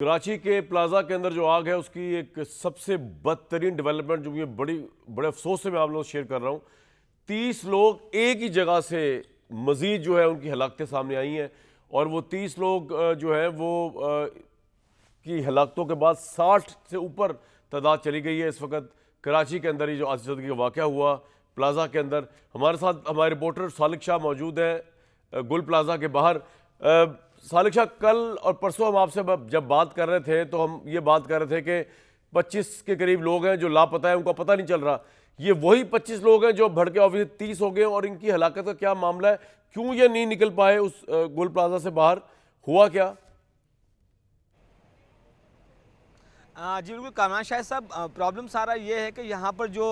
कराची के प्लाजा के अंदर जो आग है उसकी एक सबसे बदतरीन डेवलपमेंट जो ये बड़े अफसोस से मैं आप लोगों से शेयर कर रहा हूँ। 30 लोग एक ही जगह से मजीद जो है उनकी हलाकतें सामने आई हैं और वो 30 लोग जो है वो की हलाकतों के बाद 60 से ऊपर तादाद चली गई है। इस वक्त कराची के अंदर ये जो आतिशबाजी का वाक़या हुआ प्लाजा के अंदर, हमारे साथ हमारे रिपोर्टर सालिक शाह मौजूद हैं गुल प्लाजा के बाहर। सालिक शाह, कल और परसों हम आपसे जब बात कर रहे थे तो हम ये बात कर रहे थे कि 25 के करीब लोग हैं जो लापता है, उनका पता नहीं चल रहा। ये वही 25 लोग हैं जो भड़के ऑफिस 30 हो गए और इनकी हलाकत का क्या मामला है? क्यों ये नहीं निकल पाए उस गुल प्लाजा से बाहर? हुआ क्या? जी बिल्कुल कामरान शाह साहब, प्रॉब्लम सारा ये है कि यहाँ पर जो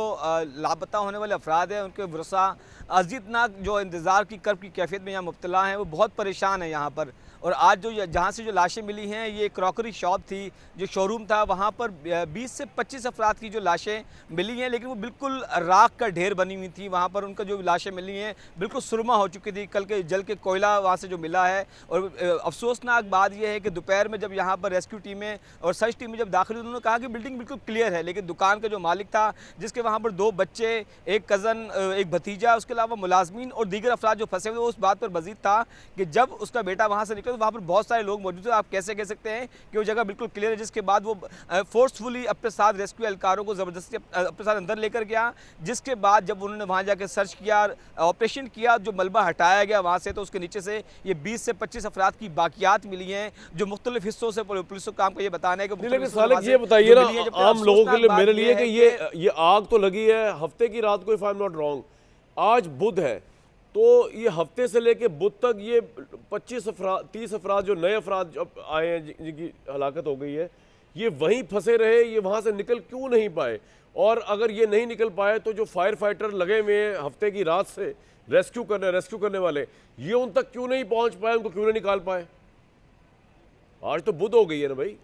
लापता होने वाले अफराद हैं उनके वरसा अजीतनाक जो इंतज़ार की कर्ब की कैफियत में यहाँ मुब्तला हैं, वो बहुत परेशान है यहाँ पर। और आज जो जहाँ से जो लाशें मिली हैं, ये क्रॉकरी शॉप थी, जो शोरूम था, वहाँ पर 20 से 25 अफराद की जो लाशें मिली हैं, लेकिन वो बिल्कुल राख का ढेर बनी हुई थी। वहाँ पर उनका जो लाशें मिली हैं बिल्कुल सुरमा हो चुकी थी, कल के जल के कोयला वहाँ से जो मिला है। और अफसोसनाक बात यह है कि दोपहर में जब यहाँ पर रेस्क्यू टीमें और सर्च टीमें जब दाखिल, उन्होंने कहा कि बिल्डिंग बिल्कुल क्लियर है, लेकिन दुकान का जो मालिक था, जिसके वहाँ पर 2 बच्चे, एक कज़न, एक भतीजा, उसके अलावा मुलाजमीन और दीगर अफराद जो फंसे हुए, उस बात पर मजीद था कि जब उसका बेटा वहाँ से निकला तो वहाँ पर बहुत सारे लोग मौजूद थे। आप कैसे कह सकते हैं कि वो जगह बिल्कुल क्लियर है, जिसके बाद वो फोर्सफुली अपने साथ रेस्क्यू एहलकारों को ज़बरदस्ती अपने साथ अंदर लेकर गया। जिसके बाद जब उन्होंने वहाँ जाकर सर्च किया, ऑपरेशन किया, जो मलबा हटाया गया वहाँ से, तो उसके नीचे से ये 20 से 25 अफराद की बाकियात मिली हैं, जो मुख्तलिफ हिस्सों से पुलिस को काम का ये बताना है कि। लेकिन सालिक ये बताइए ना, आम लोगों के लिए, मेरे लिए, कि ये आग तो लगी है हफ्ते की रात को, if I am not wrong, आज बुध है, तो ये हफ्ते से लेके बुध तक ये 30 अफराद जो नए अफराद आए हैं जिनकी हलाकत हो गई है, ये वहीं फंसे रहे, ये वहाँ से निकल क्यों नहीं पाए? और अगर ये नहीं निकल पाए तो जो फायर फाइटर लगे हुए हैं हफ्ते की रात से रेस्क्यू करने वाले, ये उन तक क्यों नहीं पहुँच पाए, उनको क्यों नहीं निकाल पाए? आज तो बुध हो गई है ना भाई।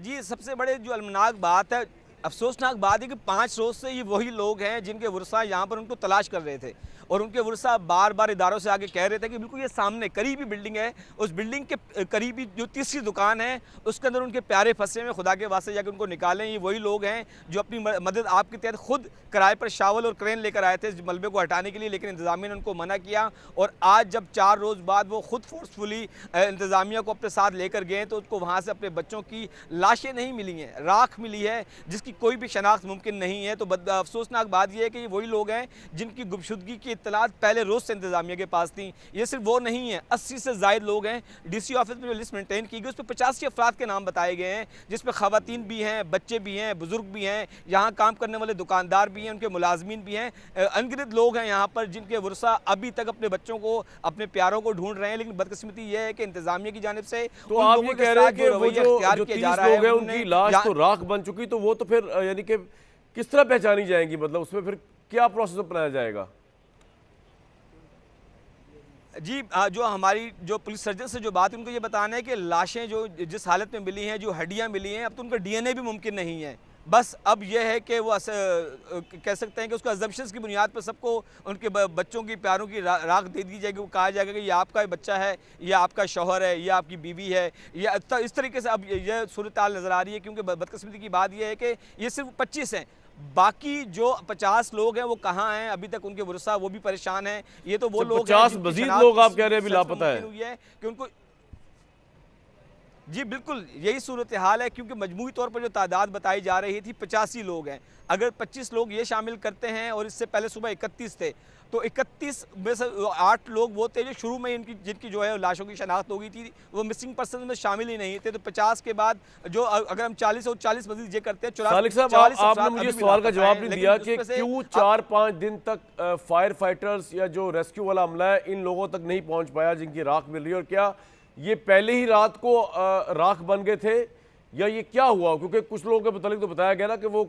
जी, सबसे बड़े जो अलमनाक बात है, अफसोसनाक बात है कि 5 रोज़ से ये वही लोग हैं जिनके वरसा यहाँ पर उनको तलाश कर रहे थे, और उनके वरसा बार बार इदारों से आगे कह रहे थे कि बिल्कुल ये सामने करीबी बिल्डिंग है, उस बिल्डिंग के करीबी जो तीसरी दुकान है उसके अंदर उनके प्यारे फंसे हुए, खुदा के वास्ते जाकर उनको निकालें। ये वही लोग हैं जो अपनी मदद आपके तहत खुद किराए पर शावल और क्रेन लेकर आए थे इस मलबे को हटाने के लिए, लेकिन इंतज़ामिया ने उनको मना किया। और आज जब 4 रोज़ बाद वो खुद फोर्सफुली इंतज़ामिया को अपने साथ लेकर गए तो उसको वहाँ से अपने बच्चों की लाशें नहीं मिली हैं, राख मिली है, जिसकी कोई भी शनाख्त मुमकिन नहीं है। तो अफसोसनाक बात यह है कि ये वही लोग हैं जिनकी गुमशुदगी की इत्तलात पहले रोज़ से इंतज़ामिया के पास थी। ये सिर्फ वो नहीं है, 80 से ज़ायद लोग हैं। डीसी ऑफिस में जो लिस्ट मेंटेन की गई उस पर 85 अफराद के नाम बताए गए हैं, जिसमें ख़वातीन भी हैं, बच्चे भी हैं, बुज़ुर्ग भी हैं, यहाँ काम करने वाले दुकानदार भी हैं, उनके मुलाजमीन भी हैं। अनगिनत लोग हैं यहाँ पर जिनके वरसा अभी तक अपने बच्चों को, अपने प्यारों को ढूंढ रहे हैं। लेकिन बदकिस्मती यह है कि इंतज़ामिया की जानिब से तो आप ये कह रहे हैं कि वो जो 30 लोग हैं उनकी लाश तो राख बन चुकी, तो वो तो फिर यानी कि किस तरह पहचानी जाएंगी? मतलब उसमें फिर क्या प्रोसेस अपनाया जाएगा? जी, जो हमारी जो पुलिस सर्जन से जो बात है, उनको ये बताना है कि लाशें जो जिस हालत में मिली हैं, जो हड्डियां मिली हैं, अब तो उनका डीएनए भी मुमकिन नहीं है। बस अब यह है कि वो कह सकते हैं कि उसको अजम्पशंस की बुनियाद पर सबको उनके बच्चों की, प्यारों की राख दे दी जाएगी। वो कहा जाएगा कि ये आपका बच्चा है, ये आपका शौहर है, ये आपकी बीवी है, या इस तरीके से अब यह सूरत हाल नज़र आ रही है। क्योंकि बदकिस्मती की बात यह है कि ये सिर्फ 25 हैं, बाकी जो 50 लोग हैं वो कहाँ हैं अभी तक, उनके वरसा वो भी परेशान हैं। ये तो वो लोग 50 मजीद लोग आप कह रहे हैं अभी लापता है कि उनको। जी बिल्कुल, यही सूरत हाल है, क्योंकि मजमूई तौर पर जो तादाद बताई जा रही थी 85 लोग हैं। अगर 25 लोग ये शामिल करते हैं, और इससे पहले सुबह 31 थे, तो 31 में से 8 लोग वो थे जो शुरू में जिनकी जो है लाशों की शनाख्त हो गई थी, वो मिसिंग पर्सन में शामिल ही नहीं थे। तो 50 के बाद जो अगर हम 40 और 40 मजीद ये करते हैं, सालिक साहब, आपने मुझे सवाल का जवाब नहीं दिया कि क्यों 4-5 दिन तक फायर फाइटर्स या जो रेस्क्यू वाला अमला है इन लोगों तक नहीं पहुंच पाया जिनकी राख मिल रही है? और क्या ये पहले ही रात को राख बन गए थे, या ये क्या हुआ? क्योंकि कुछ लोगों के मुतालिक तो बताया गया ना कि वो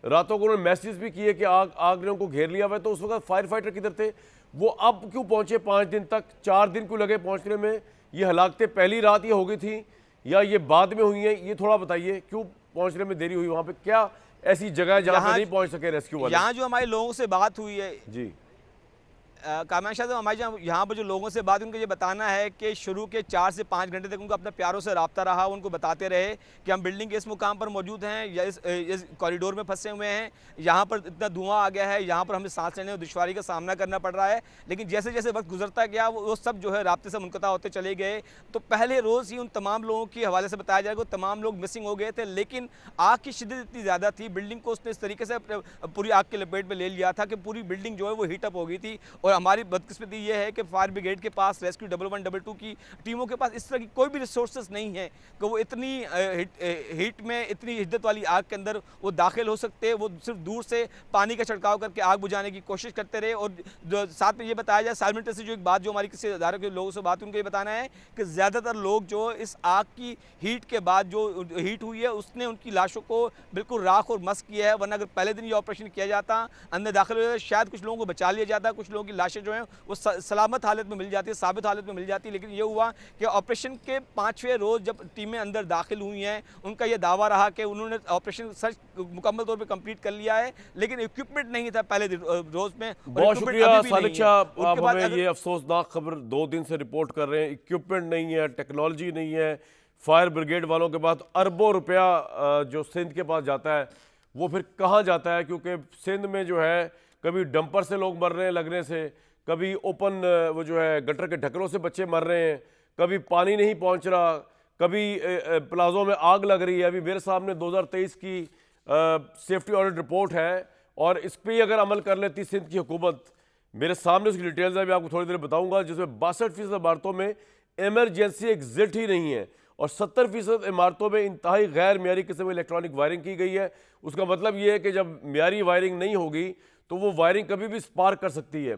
रातों को उन्होंने मैसेज भी किए कि आग ने उनको घेर लिया हुआ है। तो उस वक्त फायर फाइटर किधर थे? वो अब क्यों पहुंचे 5 दिन तक? 4 दिन क्यों लगे पहुंचने में? ये हलाकतें पहली रात ये हो गई थी या ये बाद में हुई हैं? ये थोड़ा बताइए, क्यों पहुंचने में देरी हुई? वहां पे क्या ऐसी जगह है जहां पे नहीं पहुंच सके रेस्क्यू वाले? यहाँ जो हमारे लोगों से बात हुई है जी कामयान शाह साहब, हमारे यहाँ पर जो लोगों से बात, उनको ये बताना है कि शुरू के 4 से 5 घंटे तक उनको अपने प्यारों से रब्ता रहा, उनको बताते रहे कि हम बिल्डिंग के इस मुकाम पर मौजूद हैं या इस कॉरिडोर में फंसे हुए हैं, यहाँ पर इतना धुआं आ गया है, यहाँ पर हमें सांस लेने में दुश्वारी का सामना करना पड़ रहा है। लेकिन जैसे जैसे वक्त गुजरता गया वो सब जो है राब्ते से मुनक़ता होते चले गए। तो पहले रोज़ ही उन तमाम लोगों के हवाले से बताया जाएगा, तमाम लोग मिसिंग हो गए थे, लेकिन आग की शिद्दत इतनी ज़्यादा थी, बिल्डिंग को उसने इस तरीके से पूरी आग की लपेट में ले लिया था कि पूरी बिल्डिंग जो है वो हीटअप हो गई थी। और हमारी बदकिस्मती ये है कि फायर ब्रिगेड के पास, रेस्क्यू 1112 की टीमों के पास इस तरह की कोई भी रिसोर्सेज नहीं है कि वो इतनी हीट में, इतनी हिद्दत वाली आग के अंदर वो दाखिल हो सकते। वो सिर्फ दूर से पानी का छिड़काव करके आग बुझाने की कोशिश करते रहे। और साथ में ये बताया जाए, साइमल्टेनियसली जो एक बात जो हमारी किसी अदारे के लोगों से बात, उनको ये बताना है कि ज़्यादातर लोग जो इस आग की हीट के बाद जो हीट हुई है उसने उनकी लाशों को बिल्कुल राख और मस किया है। वरना अगर पहले दिन ये ऑपरेशन किया जाता, अंदर दाखिल हो जाता, शायद कुछ लोगों को बचा लिया जाता, कुछ लोगों की लाशें जो हैं वो सलामत हालत में मिल जाती है, साबित हालत में मिल जाती है। लेकिन ये हुआ कि ऑपरेशन के 5वें रोज़ जब टीमें अंदर दाखिल हुई हैं, उनका ये दावा रहा कि उन्होंने ऑपरेशन सच मुकम्मल तौर पे कंप्लीट कर लिया है, लेकिन इक्विपमेंट नहीं था पहले रोज़ में। बहुत शुक्रिया सालिक शाह, आप हमें ये अफसोसनाक खबर 2 दिन से रिपोर्ट कर रहे हैं। इक्विपमेंट नहीं है, टेक्नोलॉजी नहीं है, फायर ब्रिगेड वालों के पास अरबों रुपया जो सिंध के पास जाता है वो फिर कहाँ जाता है, क्योंकि सिंध में जो है कभी डंपर से लोग मर रहे हैं लगने से, कभी ओपन वो जो है गटर के ढक्कनों से बच्चे मर रहे हैं, कभी पानी नहीं पहुंच रहा, कभी प्लाजों में आग लग रही है। अभी मेरे सामने 2023 की सेफ्टी ऑडिट रिपोर्ट है और इस पर अगर अमल कर लेती सिंध की हुकूमत, मेरे सामने उसकी डिटेल्स है, मैं आपको थोड़ी देर बताऊंगा, जिसमें 62% इमारतों में इमरजेंसी एग्जिट ही नहीं है और 70% इमारतों में इंतहाई गैर मियारी किस्म की इलेक्ट्रॉनिक वायरिंग की गई है। उसका मतलब ये है कि जब मियारी वायरिंग नहीं होगी तो वो वायरिंग कभी भी स्पार्क कर सकती है।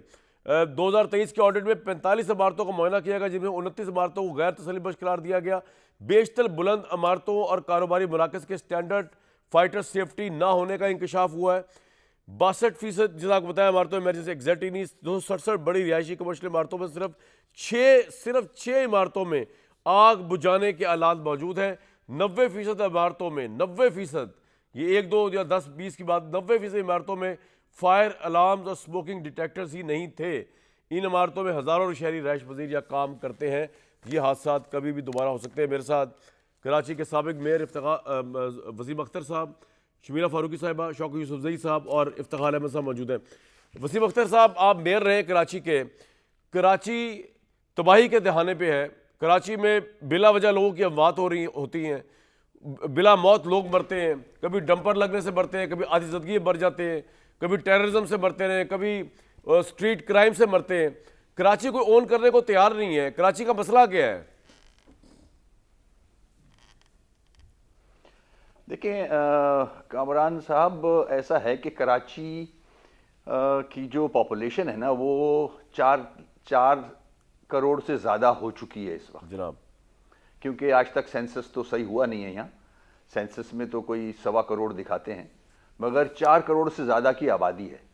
2023 के ऑडिट में 45 इमारतों का मुआयना किया गया, जिसमें 29 इमारतों को गैर तसल्लीबख्श करार दिया गया। बेशतर बुलंद इमारतों और कारोबारी मराकज़ के स्टैंडर्ड फाइटर सेफ्टी ना होने का इंकशाफ हुआ है। 62% जिस आपको बताया इमारतों में इमरजेंसी एग्जिट ही नहीं। 267 बड़ी रिहायशी कमर्शियल इमारतों में सिर्फ 6 इमारतों में आग बुझाने के आलात मौजूद हैं। 90% इमारतों में 90%, ये 1, 2 या 10, 20 की बात, 90% इमारतों में फायर अलार्म्स और स्मोकिंग डिटेक्टर्स ही नहीं थे। इन इमारतों में हज़ारों शहरी रहायश पजीर या काम करते हैं। ये हादसा कभी भी दोबारा हो सकते हैं। मेरे साथ कराची के साबिक मेयर वसीम अख्तर साहब, शमीरा फारूकी साहिबा, शौकत यूसुफजई साहब और इफ्तिखार अहमद साहब मौजूद हैं। वसीम अख्तर साहब, आप मेयर रहे कराची के, कराची तबाही के दहाने पे है। कराची में बिला वजह लोगों की अमवात होती हैं, बिला मौत लोग मरते हैं, कभी डंपर लगने से मरते हैं, कभी आतिशदगी मर जाते हैं, कभी टेररिज्म से मरते हैं, कभी स्ट्रीट क्राइम से मरते हैं। कराची को ओन करने को तैयार नहीं है। कराची का मसला क्या है? देखिए कामरान साहब, ऐसा है कि कराची की जो पॉपुलेशन है ना वो 4 करोड़ से ज़्यादा हो चुकी है इस वक्त जनाब, क्योंकि आज तक सेंसस तो सही हुआ नहीं है। यहाँ सेंसस में तो कोई 1.25 करोड़ दिखाते हैं, मगर 4 करोड़ से ज़्यादा की आबादी है।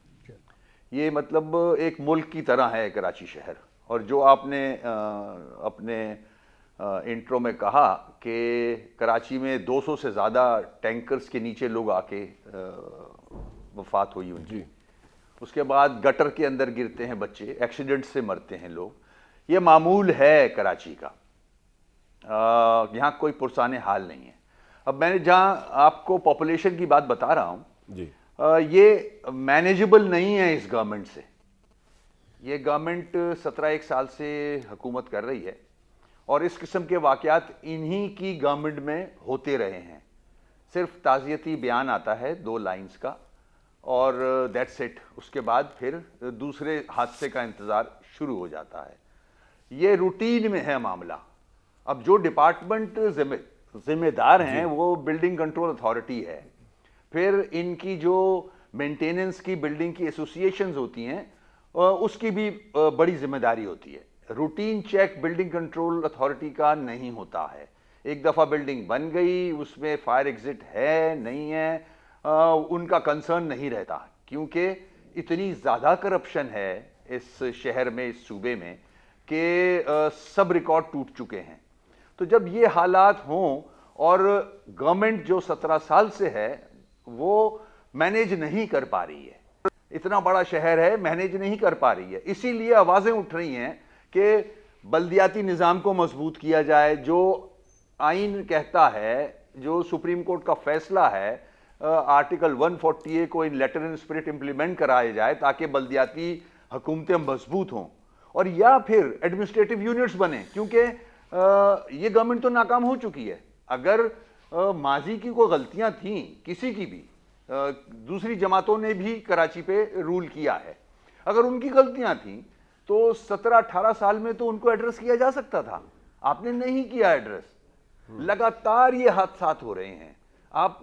ये मतलब एक मुल्क की तरह है कराची शहर। और जो आपने अपने इंट्रो में कहा कि कराची में 200 से ज़्यादा टैंकर्स के नीचे लोग आके वफात हुई उनकी, उसके बाद गटर के अंदर गिरते हैं बच्चे, एक्सीडेंट से मरते हैं लोग। ये मामूल है कराची का, यहाँ कोई पुरसाने हाल नहीं है। अब मैंने जहाँ आपको पॉपुलेशन की बात बता रहा हूँ जी, ये मैनेजेबल नहीं है इस गवर्नमेंट से। ये गवर्नमेंट 17 साल से हुकूमत कर रही है और इस किस्म के वाक़यात इन्हीं की गवर्नमेंट में होते रहे हैं। सिर्फ ताज़ियती बयान आता है 2 लाइंस का और दैट्स इट। उसके बाद फिर दूसरे हादसे का इंतज़ार शुरू हो जाता है। ये रूटीन में है मामला। अब जो डिपार्टमेंट जिम्मेदार हैं वो बिल्डिंग कंट्रोल अथॉरिटी है, फिर इनकी जो मेंटेनेंस की बिल्डिंग की एसोसिएशंस होती हैं उसकी भी बड़ी जिम्मेदारी होती है। Routine check building control authority का नहीं होता है। एक दफ़ा बिल्डिंग बन गई, उसमें फायर एग्जिट है नहीं है, उनका कंसर्न नहीं रहता, क्योंकि इतनी ज़्यादा करप्शन है इस शहर में, इस सूबे में, कि सब रिकॉर्ड टूट चुके हैं। तो जब ये हालात हों और गवर्नमेंट जो 17 साल से है वो मैनेज नहीं कर पा रही है, इतना बड़ा शहर है, मैनेज नहीं कर पा रही है। इसीलिए आवाजें उठ रही हैं कि बल्दियाती निज़ाम को मजबूत किया जाए। जो आइन कहता है, जो सुप्रीम कोर्ट का फैसला है, आर्टिकल 140A को इन लेटर एंड स्पिरिट इंप्लीमेंट कराया जाए ताकि बल्दियाती हुकूमतें मजबूत हों, और या फिर एडमिनिस्ट्रेटिव यूनिट्स बने, क्योंकि ये गवर्नमेंट तो नाकाम हो चुकी है। अगर माजी की कोई गलतियां थी किसी की भी, दूसरी जमातों ने भी कराची पे रूल किया है, अगर उनकी गलतियां थी तो 17-18 साल में तो उनको एड्रेस किया जा सकता था। आपने नहीं किया एड्रेस, लगातार ये हादसात हो रहे हैं। आप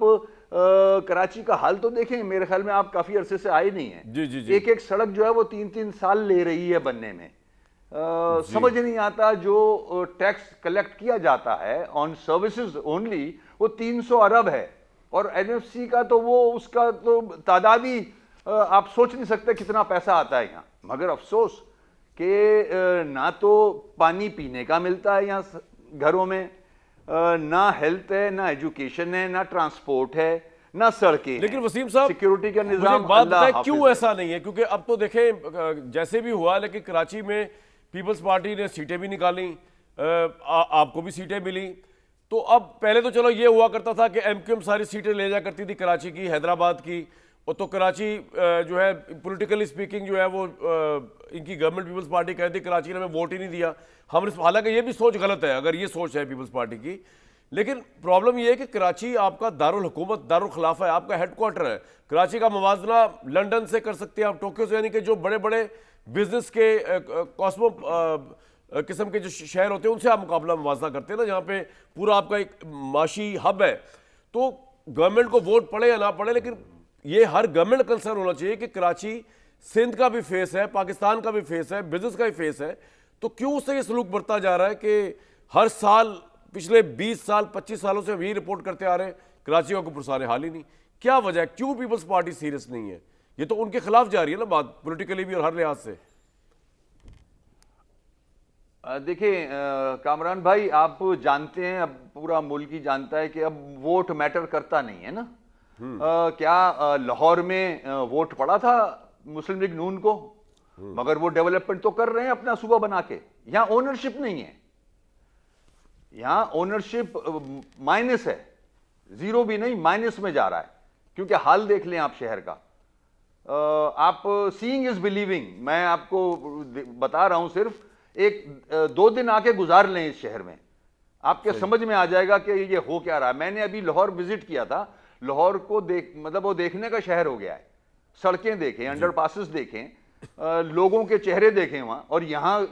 कराची का हाल तो देखें, मेरे ख्याल में आप काफी अरसे से आए नहीं हैं। जी जी जी। एक एक सड़क जो है वो 3-3 साल ले रही है बनने में। समझ नहीं आता, जो टैक्स कलेक्ट किया जाता है ऑन सर्विसेज ओनली वो 300 अरब है, और एनएफसी का तो वो उसका तो तादाद ही आप सोच नहीं सकते कितना पैसा आता है यहाँ। मगर अफसोस कि ना तो पानी पीने का मिलता है यहाँ घरों में, ना हेल्थ है, ना एजुकेशन है, ना ट्रांसपोर्ट है, ना सड़कें। लेकिन वसीम साहब, सिक्योरिटी का मुझे निजाम एक बात अल्लाह बताएं, हाफिज क्यों है। ऐसा नहीं है? क्योंकि अब तो देखें जैसे भी हुआ, लेकिन कराची में पीपल्स पार्टी ने सीटें भी निकाली, आपको भी सीटें मिली। तो अब पहले तो चलो ये हुआ करता था कि एमक्यूएम सारी सीटें ले जा करती थी कराची की, हैदराबाद की, और तो कराची जो है पॉलिटिकली स्पीकिंग जो है वो इनकी गवर्नमेंट पीपल्स पार्टी कहती, कराची ने हमें वोट ही नहीं दिया। हम, हालांकि ये भी सोच गलत है अगर ये सोच है पीपल्स पार्टी की, लेकिन प्रॉब्लम ये है कि कराची आपका दारुल हुकूमत, दारुल खिलाफा है, आपका हेडक्वार्टर है। कराची का मुवाजना लंदन से कर सकते हैं आप, टोक्यो से, यानी कि जो बड़े बड़े बिजनेस के कॉस्मो किस्म के जो शहर होते हैं उनसे आप मुकाबला मुवाजना करते हैं ना, जहाँ पे पूरा आपका एक माशी हब है। तो गवर्नमेंट को वोट पड़े या ना पड़े, लेकिन ये हर गवर्नमेंट कंसर्न होना चाहिए कि कराची सिंध का भी फेस है, पाकिस्तान का भी फेस है, बिजनेस का भी फेस है। तो क्यों उससे ये सलूक बढ़ता जा रहा है कि हर साल पिछले 20 साल 25 सालों से हम यही रिपोर्ट करते आ रहे हैं, कराची को पुरसाने हाल ही नहीं? क्या वजह है, क्यों पीपल्स पार्टी सीरियस नहीं है? ये तो उनके खिलाफ जा रही है ना बात, पॉलिटिकली भी और हर लिहाज से। देखिए कामरान भाई, आप जानते हैं, अब पूरा मुल्क ही जानता है कि अब वोट मैटर करता नहीं है ना। क्या लाहौर में वोट पड़ा था मुस्लिम लीग नून को? मगर वो डेवलपमेंट तो कर रहे हैं अपना सूबा बना के। यहां ओनरशिप नहीं है, यहां ओनरशिप माइनस है, जीरो भी नहीं माइनस में जा रहा है। क्योंकि हाल देख लें आप शहर का, आप सीइंग इज बिलीविंग। मैं आपको बता रहा हूं, सिर्फ एक 2 दिन आके गुजार लें इस शहर में, आपके समझ में आ जाएगा कि ये हो क्या रहा है। मैंने अभी लाहौर विजिट किया था, लाहौर को मतलब वो देखने का शहर हो गया है। सड़कें देखें, अंडरपासेस देखें, लोगों के चेहरे देखें वहां, और यहां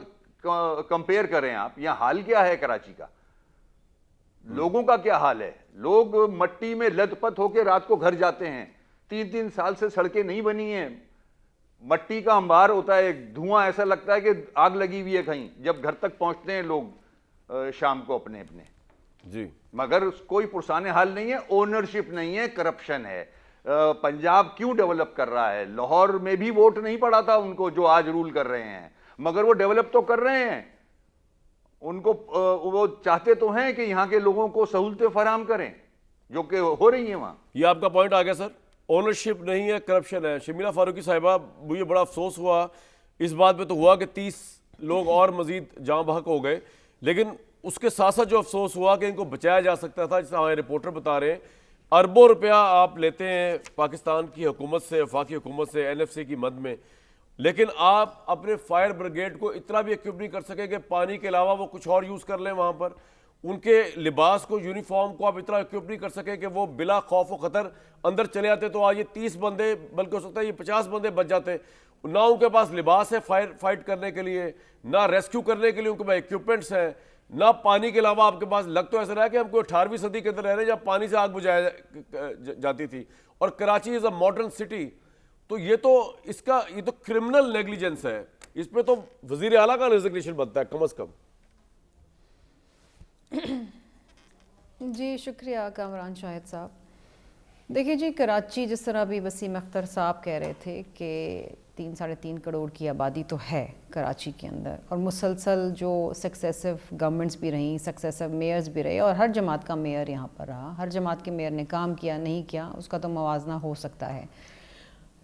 कंपेयर करें आप, यहां हाल क्या है कराची का, लोगों का क्या हाल है। लोग मट्टी में लथपथ होकर रात को घर जाते हैं। 3-3 साल से सड़कें नहीं बनी हैं, मट्टी का अंबार होता है, धुआं ऐसा लगता है कि आग लगी हुई है कहीं, जब घर तक पहुंचते हैं लोग शाम को अपने अपने जी। मगर कोई पुरसाने हाल नहीं है, ओनरशिप नहीं है, करप्शन है। पंजाब क्यों डेवलप कर रहा है? लाहौर में भी वोट नहीं पड़ा था उनको, जो आज रूल कर रहे हैं, मगर वो डेवलप तो कर रहे हैं। उनको वो चाहते तो हैं कि यहाँ के लोगों को सहूलतें फराहम करें, जो कि हो रही हैं वहां। ये आपका पॉइंट आ गया सर, ओनरशिप नहीं है, करप्शन है। शमीला फारूकी साहिबा, मुझे बड़ा अफसोस हुआ इस बात पे तो हुआ कि 30 लोग और मजीद जाँ बहक हो गए, लेकिन उसके साथ साथ जो अफसोस हुआ कि इनको बचाया जा सकता था, जिससे हमारे रिपोर्टर बता रहे हैं, अरबों रुपया आप लेते हैं पाकिस्तान की हुकूमत से, वफाकी हुकूमत से, एनएफसी की मद में, लेकिन आप अपने फायर ब्रिगेड को इतना भी इक्विप नहीं कर सके कि पानी के अलावा वो कुछ और यूज़ कर लें वहाँ पर। उनके लिबास को, यूनिफॉर्म को आप इतना इक्विप नहीं कर सके कि वो बिला खौफ व ख़तर अंदर चले आते। तो आज ये 30 बंदे, बल्कि हो सकता है ये 50 बंदे बच जाते। ना उनके पास लिबास है फाइट करने के लिए, ना रेस्क्यू करने के लिए उनके पास इक्विपमेंट्स हैं, ना पानी के अलावा आपके पास। लग तो ऐसा रहा है कि हम कोई 18वीं सदी के अंदर रह रहे हैं जब पानी से आग बुझाया जाती थी, और Karachi is a modern city. तो ये तो क्रिमिनल नेग्लिजेंस है, इस पे तो वजीर आला का रेजिग्नेशन बनता है कम अज़ कम। जी शुक्रिया कामरान शाहिद साहब। देखिए जी, कराची जिस तरह अभी वसीम अख्तर साहब कह रहे थे कि 3-3.5 करोड़ की आबादी तो है कराची के अंदर, और मुसलसल जो सक्सेसिव गवर्नमेंट्स भी रहीं, सक्सेसिव मेयर्स भी रहे, और हर जमात का मेयर यहाँ पर रहा, हर जमात के मेयर ने काम किया नहीं किया उसका तो मवाजना हो सकता है।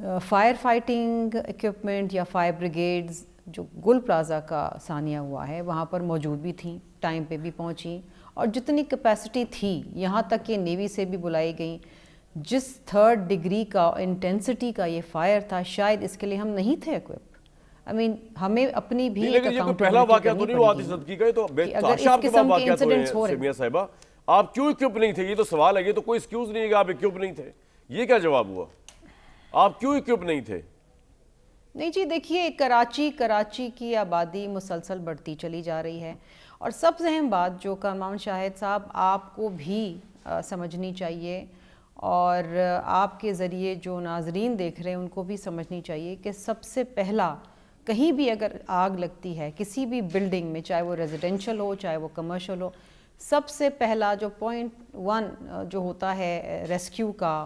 फायर फाइटिंग इक्विपमेंट या फायर ब्रिगेड्स जो गुल प्लाज़ा का सानिया हुआ है वहाँ पर मौजूद भी थी, टाइम पे भी पहुँची, और जितनी कैपेसिटी थी यहाँ तक कि नेवी से भी बुलाई गई। जिस 3rd डिग्री का इंटेंसिटी का ये फायर था, शायद इसके लिए हम नहीं थे इक्विप। आई मीन हमें अपनी भी लेकिन ये कोई पहला वाकया तो नहीं हुआ आतिशबाजी की गई, तो अगर आपके पास वाकया तो है हो रहे सिमिया साहिबा, आप क्यों इक्विप नहीं थे? ये तो सवाल है, ये तो कोई एक्सक्यूज नहीं है कि आप इक्विप नहीं थे। ये क्या जवाब हुआ? आप क्यों इक्विप नहीं थे? नहीं जी, देखिए कराची की आबादी मुसलसल बढ़ती चली जा रही है, और सबसे अहम बात जो कामरान शाहिद साहब आपको भी समझनी चाहिए, और आपके ज़रिए जो नाजरीन देख रहे हैं उनको भी समझनी चाहिए कि सबसे पहला कहीं भी अगर आग लगती है किसी भी बिल्डिंग में, चाहे वो रेजिडेंशियल हो चाहे वो कमर्शियल हो, सबसे पहला जो पॉइंट 1 जो होता है रेस्क्यू का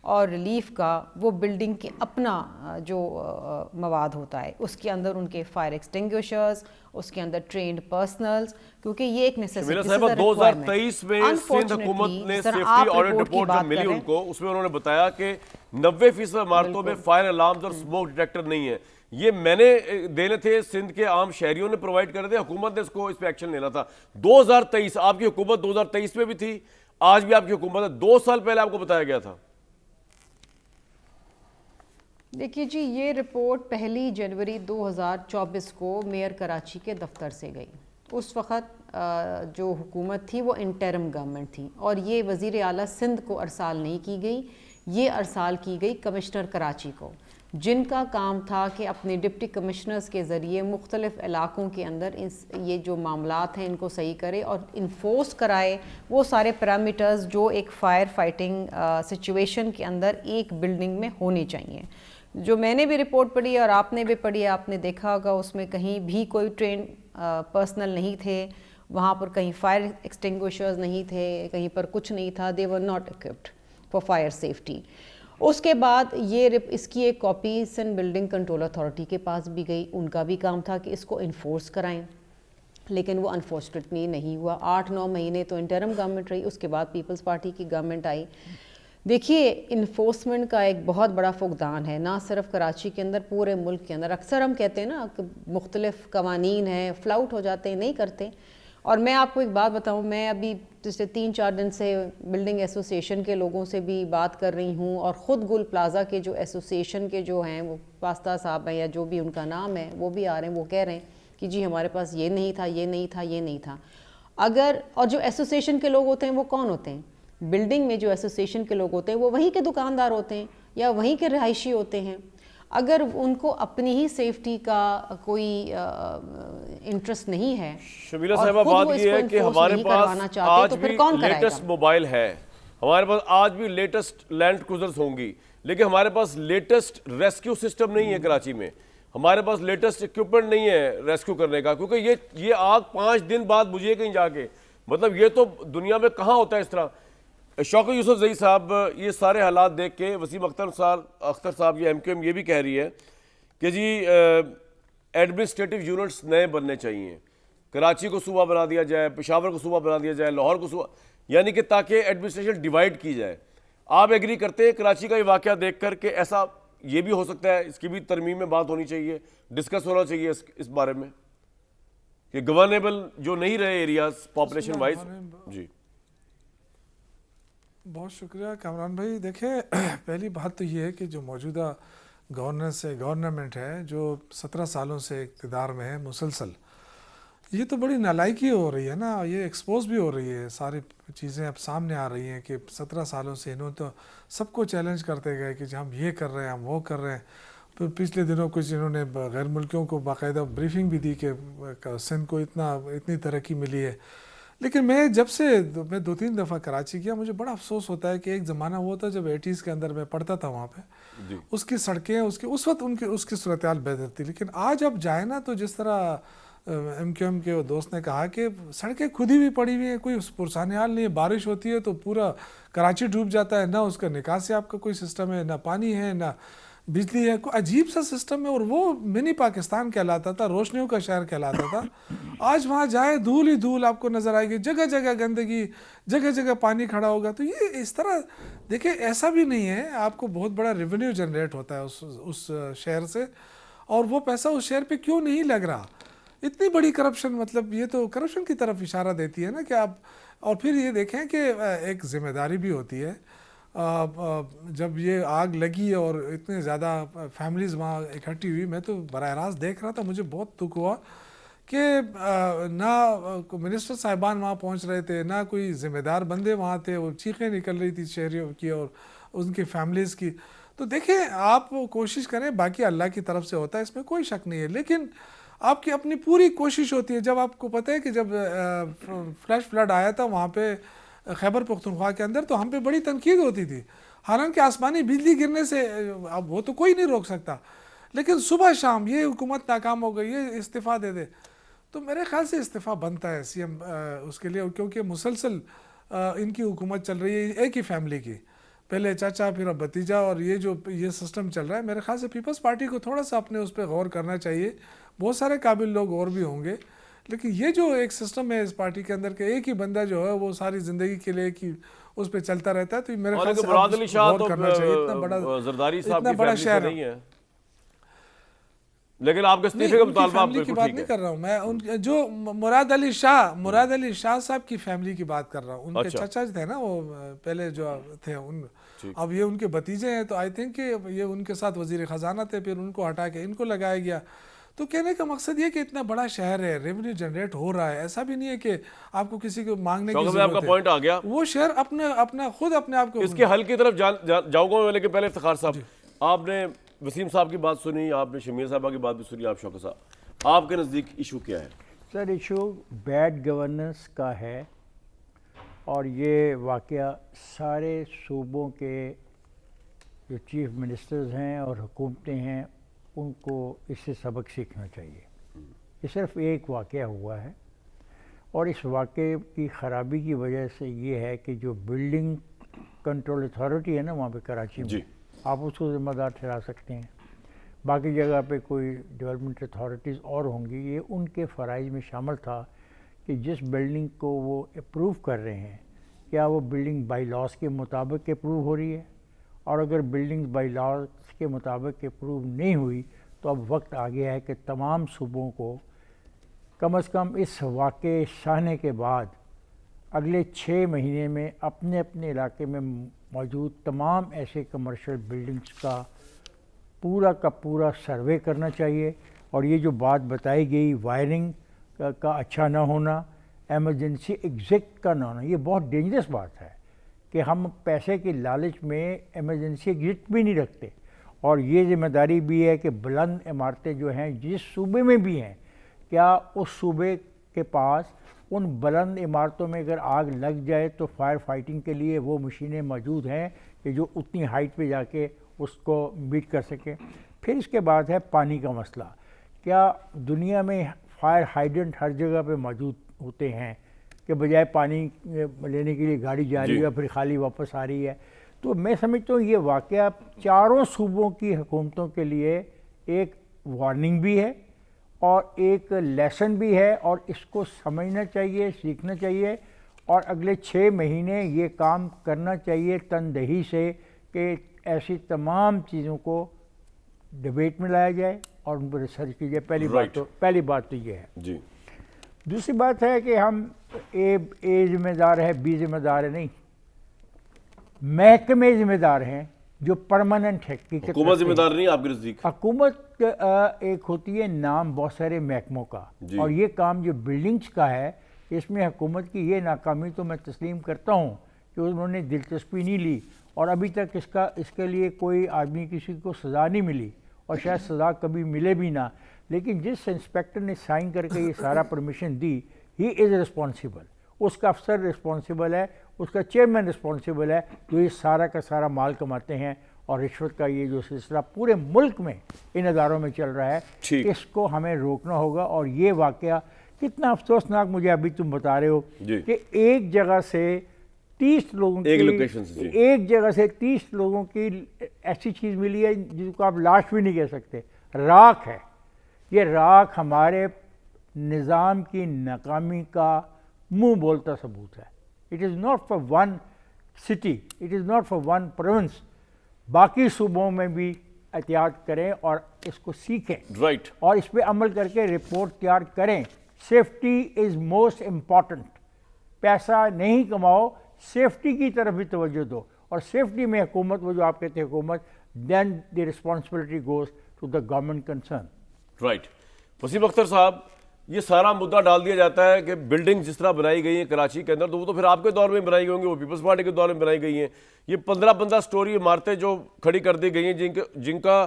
और रिलीफ का, वो बिल्डिंग के अपना जो मवाद होता है, उसके अंदर उनके फायर एक्सटिंग्विशर्स, उसके अंदर ट्रेंड पर्सनल्स, क्योंकि ये एक नेसेसिटी है। 2023 में सिंध हुकूमत ने सेफ्टी ऑडिट रिपोर्ट जो मिली उनको, उसमें उन्होंने बताया कि 90% इमारतों में फायर अलार्म्स और स्मोक डिटेक्टर नहीं है। ये मैंने देने थे, सिंध के आम शहरियों ने प्रोवाइड कर थे, हुकूमत ने इसको इस पे एक्शन लेना था। 2023, आपकी हुकूमत 2023 में भी थी, आज भी आपकी हुकूमत है, 2 साल पहले आपको बताया गया था। देखिए जी, ये रिपोर्ट 1 जनवरी 2024 को मेयर कराची के दफ्तर से गई। उस वक़्त जो हुकूमत थी वो इंटरम गवर्नमेंट थी, और ये वज़ीर आला सिंध को अरसाल नहीं की गई, ये अरसाल की गई कमिश्नर कराची को, जिनका काम था कि अपने डिप्टी कमिश्नर्स के ज़रिए मुख्तलिफ़ इलाक़ों के अंदर ये जो मामलात हैं इनको सही करे और इन्फोर्स कराए वो सारे पैरामीटर्स जो एक फ़ायर फाइटिंग सिचुएशन के अंदर एक बिल्डिंग में होने चाहिए। जो मैंने भी रिपोर्ट पढ़ी और आपने भी पढ़ी, आपने देखा होगा, उसमें कहीं भी कोई ट्रेन पर्सनल नहीं थे, वहाँ पर कहीं फायर एक्सटिंग्विशर्स नहीं थे, कहीं पर कुछ नहीं था। They were not equipped for fire safety. उसके बाद ये इसकी एक copy Sindh building control authority के पास भी गई, उनका भी काम था कि इसको इन्फोर्स कराएं, लेकिन वो अनफॉर्चुनेटली नहीं हुआ। 8-9 महीने तो इंटरम गवर्नमेंट रही, उसके बाद पीपल्स पार्टी की गवर्नमेंट आई। देखिए, इन्फोर्समेंट का एक बहुत बड़ा फुकदान है, ना सिर्फ कराची के अंदर, पूरे मुल्क के अंदर। अक्सर हम कहते हैं ना कि मुख्तलिफ कवानीन हैं, फ्लाउट हो जाते हैं, नहीं करते। और मैं आपको एक बात बताऊं, मैं अभी पिछले 3-4 दिन से बिल्डिंग एसोसिएशन के लोगों से भी बात कर रही हूं, और ख़ुद गुल प्लाज़ा के जो एसोसिएशन के जो हैं, वो पास्ता साहब हैं या जो भी उनका नाम है, वो भी आ रहे हैं, वो कह रहे हैं कि जी हमारे पास ये नहीं था, ये नहीं था, ये नहीं था। अगर, और जो एसोसिएशन के लोग होते हैं वो कौन होते हैं? बिल्डिंग में जो एसोसिएशन के लोग होते हैं वो वहीं के दुकानदार होते हैं या वहीं के रिहायशी होते हैं। अगर उनको अपनी ही सेफ्टी का कोई इंटरेस्ट नहीं है, शमीला साहिबा, बात ये है कि हमारे पास आज भी लेटेस्ट मोबाइल है, हमारे पास आज भी लेटेस्ट लैंड क्रूजर्स होंगी, लेकिन हमारे पास लेटेस्ट रेस्क्यू सिस्टम नहीं है कराची में, हमारे पास लेटेस्ट इक्विपमेंट नहीं है रेस्क्यू करने का, क्योंकि ये आग 5 दिन बाद बुझे कहीं जाके, मतलब ये तो दुनिया में कहाँ होता है इस तरह। शौकत यूसुफ जई साहब, ये सारे हालात देख के वसीम अख्तर साहब, ये MQM ये भी कह रही है कि जी एडमिनिस्ट्रेटिव यूनिट्स नए बनने चाहिए, कराची को सूबा बना दिया जाए, पेशावर को सूबा बना दिया जाए, लाहौर को सूबा, यानी कि ताकि एडमिनिस्ट्रेशन डिवाइड की जाए। आप एग्री करते हैं कराची का ये वाक़या देख कर के ऐसा ये भी हो सकता है, इसकी भी तरमीम में बात होनी चाहिए, डिस्कस होना चाहिए इस बारे में कि गवर्नेबल जो नहीं रहे एरियाज पॉपुलेशन वाइज। जी बहुत शुक्रिया कामरान भाई। देखिए, पहली बात तो ये है कि जो मौजूदा गवर्नमेंट है जो 17 सालों से इक़्तिदार में है मुसलसल, ये तो बड़ी नालायकी हो रही है ना, ये एक्सपोज भी हो रही है, सारी चीज़ें अब सामने आ रही हैं कि 17 सालों से इन्होंने तो सबको चैलेंज करते गए कि हम ये कर रहे हैं, हम वो कर रहे हैं। फिर पिछले दिनों कुछ इन्होंने गैर मुल्कियों को बाकायदा ब्रीफिंग भी दी कि सिंध को इतनी तरक्की मिली है। लेकिन मैं 2-3 दफ़ा कराची गया, मुझे बड़ा अफसोस होता है कि एक ज़माना वो था जब 80s के अंदर मैं पढ़ता था वहाँ पे, उसकी सड़कें उस वक्त उसकी सूरत हाल बेहतर थी। लेकिन आज अब जाए ना तो जिस तरह MQM के वो दोस्त ने कहा कि सड़कें खुद ही भी पड़ी हुई हैं, कोई पुरसान हाल नहीं है, बारिश होती है तो पूरा कराची डूब जाता है, ना उसका निकासी आपका कोई सिस्टम है, ना पानी है, ना बिजली है, कोई अजीब सा सिस्टम है। और वो मिनी पाकिस्तान कहलाता था, रोशनियों का शहर कहलाता था। आज वहाँ जाए धूल ही धूल आपको नज़र आएगी, जगह जगह गंदगी, जगह जगह पानी खड़ा होगा। तो ये इस तरह देखिए, ऐसा भी नहीं है, आपको बहुत बड़ा रेवेन्यू जनरेट होता है उस शहर से, और वो पैसा उस शहर पे क्यों नहीं लग रहा। इतनी बड़ी करप्शन, मतलब ये तो करप्शन की तरफ इशारा देती है ना कि आप। और फिर ये देखें कि एक जिम्मेदारी भी होती है। जब ये आग लगी और इतने ज़्यादा फैमिलीज़ वहाँ इकट्ठी हुई, मैं तो बराह रास्त देख रहा था, मुझे बहुत दुख हुआ कि ना मिनिस्टर साहिबान वहाँ पहुँच रहे थे, ना कोई ज़िम्मेदार बंदे वहाँ थे। वो चीखें निकल रही थी शहरियों की और उनकी फैमिलीज़ की। तो देखिए, आप कोशिश करें, बाकी अल्लाह की तरफ से होता है, इसमें कोई शक नहीं है, लेकिन आपकी अपनी पूरी कोशिश होती है। जब आपको पता है कि जब फ्लैश फ्लड आया था वहाँ पे खैबर पख्तूनख्वा के अंदर, तो हम पे बड़ी तनकीद होती थी। हालांकि आसमानी बिजली गिरने से अब वो तो कोई नहीं रोक सकता, लेकिन सुबह शाम ये हुकूमत नाकाम हो गई, ये इस्तीफ़ा दे दे, तो मेरे ख्याल से इस्तीफ़ा बनता है सीएम उसके लिए, क्योंकि मुसलसल इनकी हुकूमत चल रही है एक ही फैमिली की, पहले चाचा फिर अब भतीजा, और ये सिस्टम चल रहा है। मेरे ख्याल से पीपल्स पार्टी को थोड़ा सा अपने उस पर गौर करना चाहिए। बहुत सारे काबिल लोग और भी होंगे, लेकिन ये जो एक सिस्टम है इस पार्टी के अंदर के एक ही बंदा जो है वो सारी ज़िंदगी के लिए कि उस पर चलता रहता है, तो मेरे ख्याल से मुराद अली शाह तो करना चाहिए। इतना बड़ा जरदारी साहब इतना की बड़ा फैमिली से शहर नहीं है, लेकिन आपके इस्तीफे का मुतालबा आप फैमिली की बिल्कुल बात ठीक नहीं है। कर रहा हूँ मैं, उन जो मुराद अली शाह साहब की फैमिली की बात कर रहा हूँ। उनके अच्छा। चाचा थे ना वो पहले जो थे उन, अब ये उनके भतीजे हैं, तो आई थिंक कि ये उनके साथ वजीर ख़जाना थे, फिर उनको हटा के इनको लगाया गया। तो कहने का मकसद ये कि इतना बड़ा शहर है, रेवेन्यू जनरेट हो रहा है, ऐसा भी नहीं है कि आपको किसी को मांगने की आपका जरूरत है। पॉइंट आ गया। वो शहर अपना खुद अपने आप को। इसके हल की तरफ जाऊंगा मैं, लेकिन पहले इफ्तिखार साहब, आपने वसीम साहब की बात सुनी, आपने शमीर साहबा की बात भी सुनी, आप शौकत साहब, आपके नज़दीक इशू क्या है? सर, इशू बैड गवर्नेंस का है, और ये वाक़या सारे सूबों के जो चीफ मिनिस्टर्स हैं और हुकूमतें हैं उनको इससे सबक सीखना चाहिए। ये सिर्फ एक वाक़या हुआ है, और इस वाक़े की ख़राबी की वजह से ये है कि जो बिल्डिंग कंट्रोल अथॉरिटी है ना वहाँ पे कराची में, आप उसको ज़िम्मेदार ठहरा सकते हैं। बाकी जगह पे कोई डेवलपमेंट अथॉरिटीज़ और होंगी, ये उनके फ़राइज़ में शामिल था कि जिस बिल्डिंग को वो अप्रूव कर रहे हैं, क्या वो बिल्डिंग बाई लॉज के मुताबिक अप्रूव हो रही है, और अगर बिल्डिंग बाई लॉज के मुताबिक अप्रूव नहीं हुई तो अब वक्त आ गया है कि तमाम सूबों को कम से कम इस वाक़े सहने के बाद अगले 6 महीने में अपने अपने इलाके में मौजूद तमाम ऐसे कमर्शियल बिल्डिंग्स का पूरा सर्वे करना चाहिए। और ये जो बात बताई गई वायरिंग का अच्छा ना होना, एमरजेंसी एग्जिट का ना होना, ये बहुत डेंजरस बात है कि हम पैसे के लालच में एमरजेंसी एग्जिट भी नहीं रखते। और ये ज़िम्मेदारी भी है कि बुलंद इमारतें जो हैं जिस सूबे में भी हैं, क्या उस सूबे के पास उन बुलंद इमारतों में अगर आग लग जाए तो फायर फाइटिंग के लिए वो मशीनें मौजूद हैं कि जो उतनी हाइट पे जाके उसको बीट कर सकें। फिर इसके बाद है पानी का मसला। क्या दुनिया में फायर हाइड्रेंट हर जगह पे मौजूद होते हैं कि बजाय पानी लेने के लिए गाड़ी जा रही है फिर खाली वापस आ रही है? तो मैं समझता हूँ ये वाक़या चारों सूबों की हुकूमतों के लिए एक वार्निंग भी है और एक लेसन भी है, और इसको समझना चाहिए, सीखना चाहिए, और अगले 6 महीने ये काम करना चाहिए तनदही से कि ऐसी तमाम चीज़ों को डिबेट में लाया जाए और उन पर रिसर्च की जाए। पहली बात तो ये है जी। दूसरी बात है कि हम ए जिम्मेदार है, बी जिम्मेदार है, नहीं, महकमे जिम्मेदार हैं जो परमानेंट है। हुकूमत जिम्मेदार नहीं आपके नज़दीक? हुकूमत एक होती है नाम बहुत सारे महकमों का, और ये काम जो बिल्डिंग्स का है इसमें हुकूमत की ये नाकामी तो मैं तस्लीम करता हूँ कि उन्होंने दिलचस्पी नहीं ली, और अभी तक इसके लिए कोई आदमी किसी को सज़ा नहीं मिली, और शायद सज़ा कभी मिले भी ना। लेकिन जिस इंस्पेक्टर ने साइन करके ये सारा permission the, he is responsible, उसका अफसर रिस्पॉन्सिबल है, उसका चेयरमैन रिस्पॉन्सिबल है, जो ये सारा का सारा माल कमाते हैं। और रिश्वत का ये जो सिलसिला पूरे मुल्क में इन अदारों में चल रहा है, इसको हमें रोकना होगा। और ये वाक़या कितना अफसोसनाक, मुझे अभी तुम बता रहे हो कि एक जगह से 30 लोगों की, एक जगह से 30 लोगों की ऐसी चीज़ मिली है जिसको आप लाश भी नहीं कह सकते, राख है। ये राख हमारे निज़ाम की नाकामी का मुंह बोलता सबूत है। It is not for one city, it is not for one province. बाकी सूबों में भी एहतियात करें और इसको सीखें, राइट। और इस पर अमल करके रिपोर्ट तैयार करें। Safety is most important. पैसा नहीं कमाओ, सेफ्टी की तरफ भी तवज्जो दो, और सेफ्टी में हुकूमत, वो जो आप कहते हैं हुकूमत, then the responsibility goes to the government concern. Right. Wasim Akhtar साहब, ये सारा मुद्दा डाल दिया जाता है कि बिल्डिंग जिस तरह बनाई गई है कराची के अंदर, तो वो तो फिर आपके दौर में बनाई गई होंगी, वो पीपल्स पार्टी के दौर में बनाई गई हैं। ये 15-15 स्टोरी इमारतें जो खड़ी कर दी गई हैं, जिनका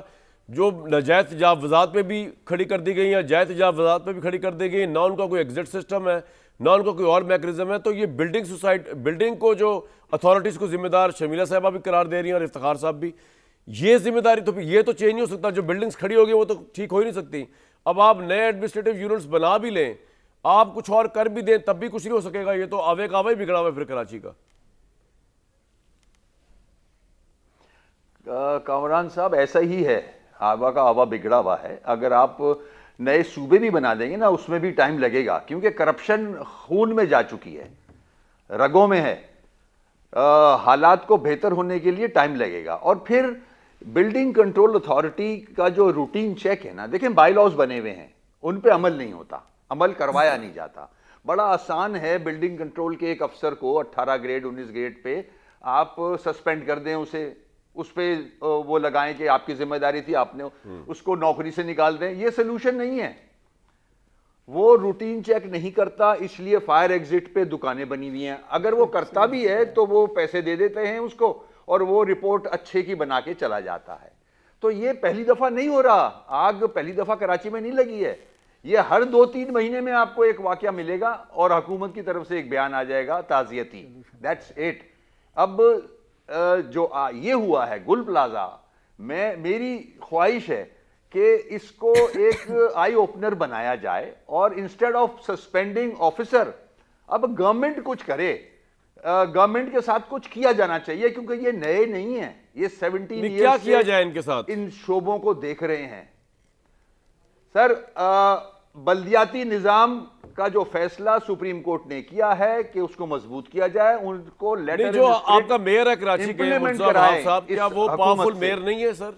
जो नाजायज़ तजावज़ात पे भी खड़ी कर दी गई हैं, जायज़ तजावज़ात पे भी खड़ी कर दी गई हैं, ना उनका कोई एग्जिट सिस्टम है, ना उनका कोई और मैकेनिज्म है। तो ये बिल्डिंग को जो अथॉरिटीज़ को जिम्मेदार शमीला साहबा भी करार दे रही हैं और इफ्तिखार साहब भी, ये जिम्मेदारी तो फिर ये तो चेंज नहीं हो सकता। जो बिल्डिंग्स खड़ी होगी वो तो ठीक हो ही नहीं सकती। अब आप नए एडमिनिस्ट्रेटिव यूनिट्स बना भी लें, आप कुछ और कर भी दें, तब भी कुछ नहीं हो सकेगा। ये तो आवे का आवा ही बिगड़ा हुआ है फिर कराची का। कामरान साहब, ऐसा ही है, आवा का आवा बिगड़ा हुआ है। अगर आप नए सूबे भी बना देंगे ना, उसमें भी टाइम लगेगा, क्योंकि करप्शन खून में जा चुकी है, रगों में है। हालात को बेहतर होने के लिए टाइम लगेगा। और फिर बिल्डिंग कंट्रोल अथॉरिटी का जो रूटीन चेक है ना, देखें बाई लॉज बने हुए हैं, उन पे अमल नहीं होता, अमल करवाया नहीं जाता। बड़ा आसान है बिल्डिंग कंट्रोल के एक अफसर को 18 ग्रेड 19 ग्रेड पे आप सस्पेंड कर दें, उस पे वो लगाएं कि आपकी जिम्मेदारी थी, आपने उसको नौकरी से निकाल दें। ये सोल्यूशन नहीं है। वो रूटीन चेक नहीं करता, इसलिए फायर एग्जिट पे दुकानें बनी हुई हैं। अगर वो करता भी है तो वो पैसे दे देते हैं उसको, और वो रिपोर्ट अच्छे की बना के चला जाता है। तो ये पहली दफा नहीं हो रहा, आग पहली दफा कराची में नहीं लगी है। ये हर 2-3 महीने में आपको एक वाकया मिलेगा और हुकूमत की तरफ से एक बयान आ जाएगा ताज़ियती, दैट्स इट। अब जो ये हुआ है गुल प्लाजा, मेरी ख्वाहिश है कि इसको एक आई ओपनर बनाया जाए, और इंस्टेड ऑफ सस्पेंडिंग ऑफिसर अब गवर्नमेंट कुछ करे। गवर्नमेंट के साथ कुछ किया जाना चाहिए, क्योंकि ये नए नहीं है, ये 17 ईयर्स क्या किया जाए इनके साथ? इन शोबों को देख रहे हैं सर। बल्दियाती निजाम का जो फैसला सुप्रीम कोर्ट ने किया है कि उसको मजबूत किया जाए, उनको लेटर जो आपका मेयर है कराची के मुर्तज़ा साहब, क्या वो पावरफुल मेयर नहीं है सर?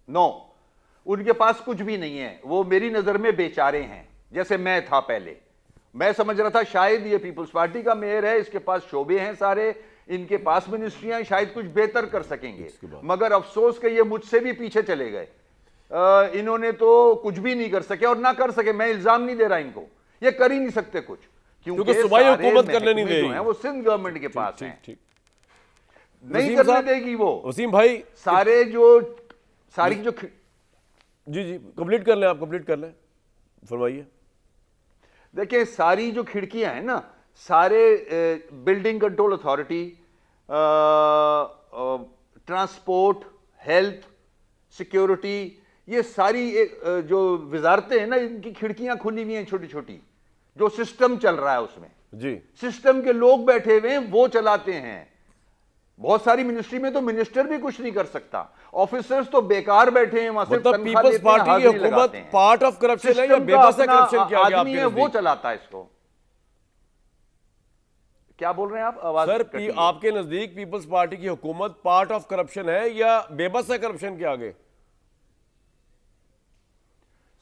नो, उनके पास कुछ भी नहीं है। वो मेरी नजर में बेचारे हैं। जैसे मैं था पहले, मैं समझ रहा था शायद ये पीपल्स पार्टी का मेयर है, इसके पास शोबे हैं सारे, इनके पास मिनिस्ट्रियां, शायद कुछ बेहतर कर सकेंगे। मगर अफसोस कि ये मुझसे भी पीछे चले गए। इन्होंने तो कुछ भी नहीं कर सके और ना कर सके। मैं इल्जाम नहीं दे रहा इनको, ये कर ही नहीं सकते कुछ, क्योंकि सूबाई हुकूमत करने नहीं दे रही, वो सिंध गवर्नमेंट के पास हैं, ठीक नहीं करने देगी वो। वसीम भाई, सारी जो जी कंप्लीट कर लें, आप कंप्लीट कर लें, फरमाइए। देखिए, सारी जो खिड़कियां हैं ना, सारे building control authority, transport, health, security, ये सारी जो वजारतें हैं ना, इनकी खिड़कियां खुली हुई हैं छोटी छोटी। जो सिस्टम चल रहा है उसमें जी सिस्टम के लोग बैठे हुए हैं, वो चलाते हैं। बहुत सारी मिनिस्ट्री में तो मिनिस्टर भी कुछ नहीं कर सकता, ऑफिसर्स तो बेकार बैठे हैं वहां से। मतलब पीपल्स पार्टी की हुकूमत पार्ट ऑफ करप्शन है या बेबस है करप्शन? क्या आदमी है वो चलाता है इसको। क्या बोल रहे हैं आप? आवाज सर, आपके नजदीक पीपल्स पार्टी की हुकूमत पार्ट ऑफ करप्शन है या बेबस है करप्शन के आगे?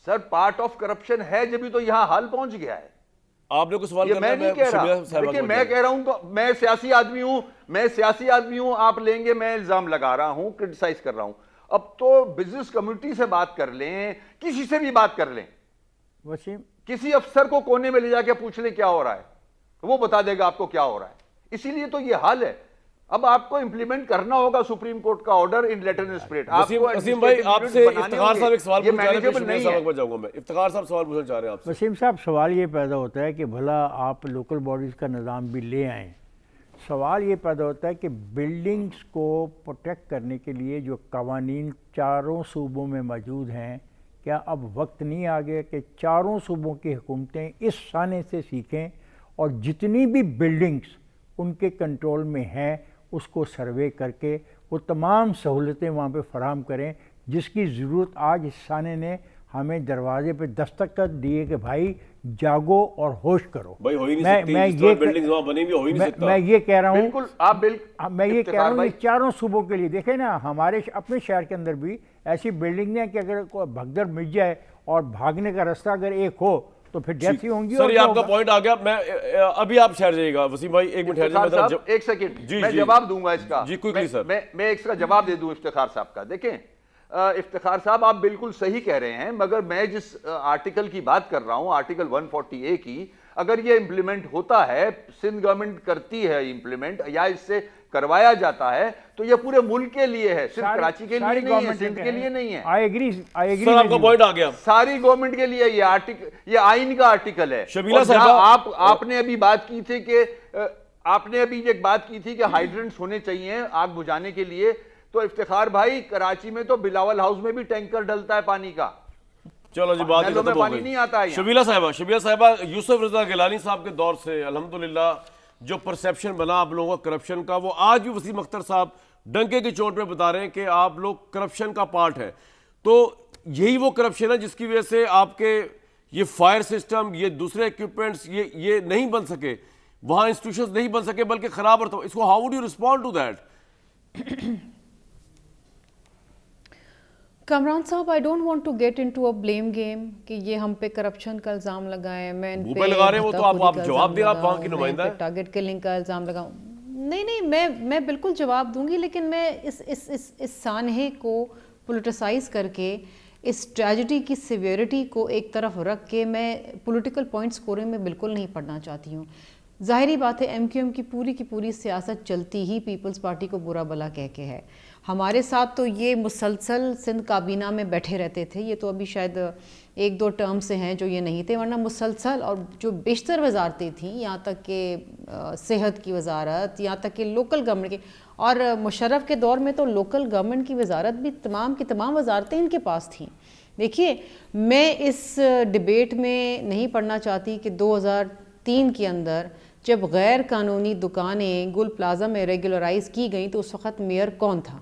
सर, पार्ट ऑफ करप्शन है, जब भी तो यहां हाल पहुंच गया है। आपने को सवाल मैं नहीं कह रहा, देखिए मैं कह रहा हूं, तो मैं सियासी आदमी हूं, आप लेंगे, मैं इल्जाम लगा रहा हूं, क्रिटिसाइज कर रहा हूं। अब तो बिजनेस कम्युनिटी से बात कर लें, किसी से भी बात कर लें, वसीम, किसी अफसर को कोने में ले जाके पूछ लें क्या हो रहा है, वो बता देगा आपको क्या हो रहा है। इसीलिए तो ये हाल है। अब आपको इंप्लीमेंट करना होगा सुप्रीम कोर्ट का order in letter and spirit. Wasim भाई, आपसे इफ्तिखार साहब एक सवाल पूछना चाह रहे हैं। इफ्तिखार साहब सवाल पूछना चाह रहे हैं आपसे। वसीम साहब, सवाल ये पैदा होता है कि भला आप लोकल बॉडीज़ का निज़ाम भी ले आएँ। सवाल ये पैदा होता है कि बिल्डिंग्स को प्रोटेक्ट करने के लिए जो कवानीन चारों सूबों में मौजूद हैं, क्या अब वक्त नहीं आ गया कि चारों सूबों की हुकूमतें इस शाने से सीखें और जितनी भी बिल्डिंग्स उनके कंट्रोल में हैं उसको सर्वे करके वो तमाम सहूलतें वहाँ पे फराहम करें जिसकी ज़रूरत आज इस साने ने हमें दरवाजे पे दस्तखत दिए कि भाई जागो और होश करो। भाई हो ही नहीं सकती, जिस तरह बिल्डिंग्स वहाँ बनी हुई हो ही नहीं सकता। मैं ये कह रहा हूँ, बिल्कुल आप मैं ये कह रहा हूँ, भाई। ये चारों सूबों के लिए देखें ना, हमारे अपने शहर के अंदर भी ऐसी बिल्डिंग है कि अगर कोई भगदड़ मिट जाए और भागने का रास्ता अगर एक हो तो फिर डेथ ही होंगी। सर ये आपका पॉइंट आ गया। मैं अभी आप ठहर जाइएगा वसीम भाई, एक मिनट ठहर जाइए। एक सेकंड, जी, मैं जी। जवाब दूंगा इसका। जी, क्विकली सर। मैं इसका जवाब दे दूं इफ्तिखार साहब का। देखें इफ्तिखार साहब, आप बिल्कुल सही कह रहे हैं, मगर मैं जिस आर्टिकल की बात कर रहा हूं, आर्टिकल 140A की, अगर ये इंप्लीमेंट होता है, सिंध गवर्नमेंट करती है इंप्लीमेंट या इससे करवाया जाता है, तो ये पूरे मुल्क के लिए है, सिर्फ कराची के लिए नहीं है, सिंध के लिए नहीं है। आई एग्री सर आपका पॉइंट आ गया। सारी गवर्नमेंट के लिए ये आइन का आर्टिकल है। शबीला और जहां साहबा, आपने अभी बात की थी कि आपने अभी एक बात की थी कि हाइड्रेंट्स होने चाहिए आग बुझाने के लिए, तो इफ्तिखार भाई कराची में तो बिलावल हाउस में भी टैंकर डलता है पानी का। चलो जी, बात ही नलों में खत्म हो पानी नहीं आता है गई। यहाँ। शबीला साहिबा, यूसुफ रजा गिलानी साहब के दौर से अल्हम्दुलिल्लाह जो परसेप्शन बना आप लोगों का करप्शन का, वो आज भी वसीम अख्तर साहब डंके की चोट पे बता रहे हैं कि आप लोग करप्शन का पार्ट है। तो यही वो करप्शन है जिसकी वजह से आपके ये फायर सिस्टम, ये दूसरे इक्विपमेंट्स ये नहीं बन सके, वहां इंस्टीट्यूशंस नहीं बन सके, बल्कि खराब। और तो इसको how would you respond to that? Kamran Sahab, I don't want to get into a blame game कि ये हम पे करप्शन का इल्ज़ाम लगाएं, मैं इन मुंह पे पे लगा रहे हैं वो, तो आप हत्ताखोरी का जवाब दें, आप इल्ज़ाम वहाँ की लगाऊं, नुमाइंदा मैं इन हैं। पे टारगेट किलिंग का इल्ज़ाम लगाऊं। नहीं, मैं बिल्कुल जवाब दूंगी, लेकिन मैं इस सानहे को पोलिटिसाइज करके, इस ट्रेजिडी की सिवियरिटी को एक तरफ रख के मैं पॉलिटिकल पॉइंट स्कोरिंग में बिल्कुल नहीं पढ़ना चाहती हूँ। ज़ाहिरी बात है MQM की पूरी सियासत चलती ही पीपल्स पार्टी को बुरा भला कह के है। हमारे साथ तो ये मुसलसल सिंध काबीना में बैठे रहते थे, ये तो अभी शायद 1-2 टर्म से हैं जो ये नहीं थे, वरना मुसलसल, और जो बेशतर वजारतें थीं, यहाँ तक कि सेहत की वजारत, यहाँ तक कि लोकल गवर्नमेंट की, और मुशर्रफ के दौर में तो लोकल गवर्नमेंट की वजारत भी तमाम की तमाम वजारतें इनके पास थीं। देखिए, मैं इस डिबेट में नहीं पढ़ना चाहती कि 2003 के अंदर जब गैर कानूनी दुकानें गुल प्लाजा में रेगुलराइज की गई तो उस वक़्त मेयर कौन था,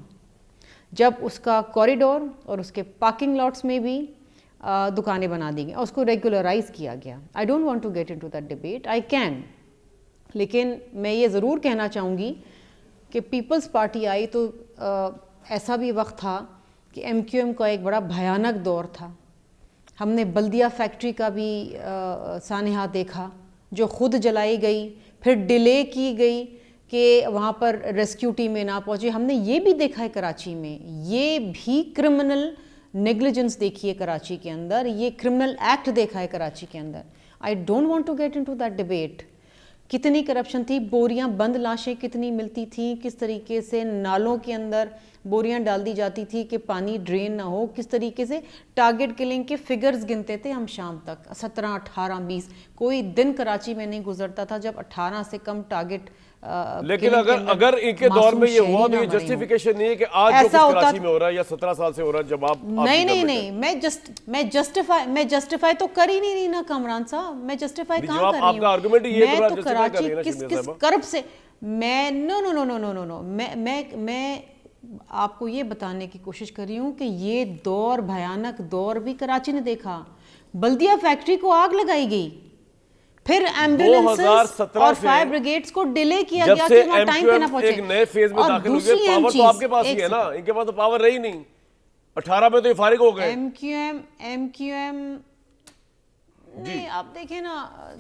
जब उसका कॉरिडोर और उसके पार्किंग लॉट्स में भी दुकानें बना दी गई और उसको रेगुलराइज किया गया। I don't want to get into that debate, I can, लेकिन मैं ये ज़रूर कहना चाहूँगी कि पीपल्स पार्टी आई तो ऐसा भी वक्त था कि MQM का एक बड़ा भयानक दौर था। हमने बल्दिया फैक्ट्री का भी सानहा देखा जो खुद जलाई गई, फिर डिले की गई कि वहाँ पर रेस्क्यू टीमें ना पहुँची। हमने ये भी देखा है कराची में, ये भी क्रिमिनल नेग्लिजेंस देखी है कराची के अंदर, ये क्रिमिनल एक्ट देखा है कराची के अंदर। I don't want to get into that debate. कितनी करप्शन थी, बोरियां बंद लाशें कितनी मिलती थी, किस तरीके से नालों के अंदर बोरियां डाल दी जाती थी कि पानी ड्रेन ना हो, किस तरीके से टारगेट किलिंग के फिगर्स गिनते थे हम शाम तक, 17, 18, 20, कोई दिन कराची में नहीं गुजरता था जब 18 से कम टारगेट। लेकिन अगर इनके दौर में ये हुआ तो ये जस्टिफिकेशन नहीं है कि आज जो कुछ कराची में हो रहा है या 17 साल से हो रहा है जब आप नहीं, मैं जस्टिफाई तो कर ही नहीं रही ना कमरान साहब, मैं जस्टिफाई कहाँ कर रही हूँ? आर्गुमेंट ये मैं तो कराची किस कर्ब से मैं नो, मैं आपको ये बताने की कोशिश कर रही हूँ कि ये दौर, भयानक दौर भी कराची ने देखा। बल्दिया फैक्ट्री को आग लगाई गई, फिर एम्बुलेंसेस और फायर ब्रिगेड्स को डिले किया गया कि वहाँ टाइम पे ना पहुंचे। एक नए फेज में दाखिल हुए, पावर तो आपके पास ही है ना, इनके पास तो पावर रही नहीं। 18 में तो ये फारिग हो गए। MQM नहीं, आप देखें ना,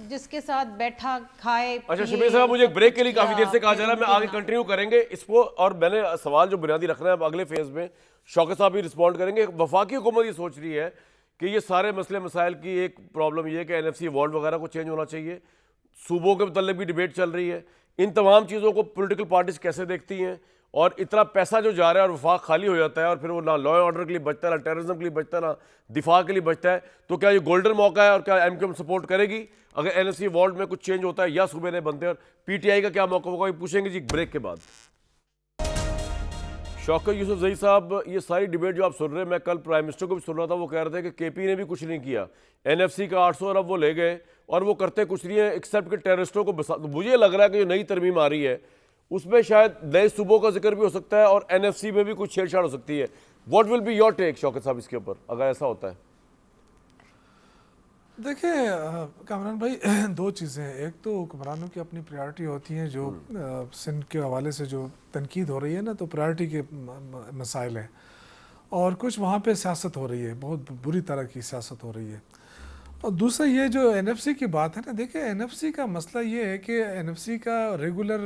जिसके साथ बैठा खाए। अच्छा शबीर साहब, मुझे एक ब्रेक के लिए काफी देर से कहा जा रहा है, मैं आगे कंटिन्यू करेंगे इसको, और मैंने सवाल जो बुनियादी रखना है अब अगले फेज में शौकत साहब भी रिस्पॉन्ड करेंगे। वफाकी हुकूमत ये सोच रही है कि ये सारे मसले मसाइल की एक प्रॉब्लम ये है कि NFC वॉल्ट वगैरह को चेंज होना चाहिए, सूबों के मतलब भी डिबेट चल रही है। इन तमाम चीज़ों को पॉलिटिकल पार्टीज कैसे देखती हैं, और इतना पैसा जो जा रहा है और वफाक खाली हो जाता है और फिर वो ना लॉ एंड ऑर्डर के लिए बचता है, ना टेररिज्म के लिए बचता है, ना दिफा के लिए बचता है, तो क्या ये गोल्डन मौका है और क्या MQM सपोर्ट करेगी अगर NFC वॉल्ट में कुछ चेंज होता है या सूबे नए बनते हैं? और PTI का क्या मौका होगा, ये पूछेंगे जी ब्रेक के बाद। शौकत यूसुफजई साहब, ये सारी डिबेट जो आप सुन रहे हैं, मैं कल प्राइम मिनिस्टर को भी सुन रहा था, वो कह रहे थे कि KP ने भी कुछ नहीं किया, NFC का 800 अरब वो ले गए और वो करते कुछ नहीं है एक्सेप्ट कि टेररिस्टों को बसा। मुझे लग रहा है कि जो नई तरमीम आ रही है उसमें शायद नए सूबों का जिक्र भी हो सकता है और एनएफसी में भी कुछ छेड़छाड़ हो सकती है। What will be your take Shaukat साहब इसके ऊपर अगर ऐसा होता है? देखिए कामरान भाई, दो चीज़ें हैं। एक तो हुक्मरानों की अपनी प्रायोरिटी होती हैं, जो सिंध के हवाले से जो तनकीद हो रही है ना, तो प्रायोरिटी के मसाइल हैं, और कुछ वहाँ पे सियासत हो रही है, बहुत बुरी तरह की सियासत हो रही है। और दूसरा ये जो एनएफसी की बात है ना, देखिए एनएफसी का मसला ये है कि एनएफसी का रेगुलर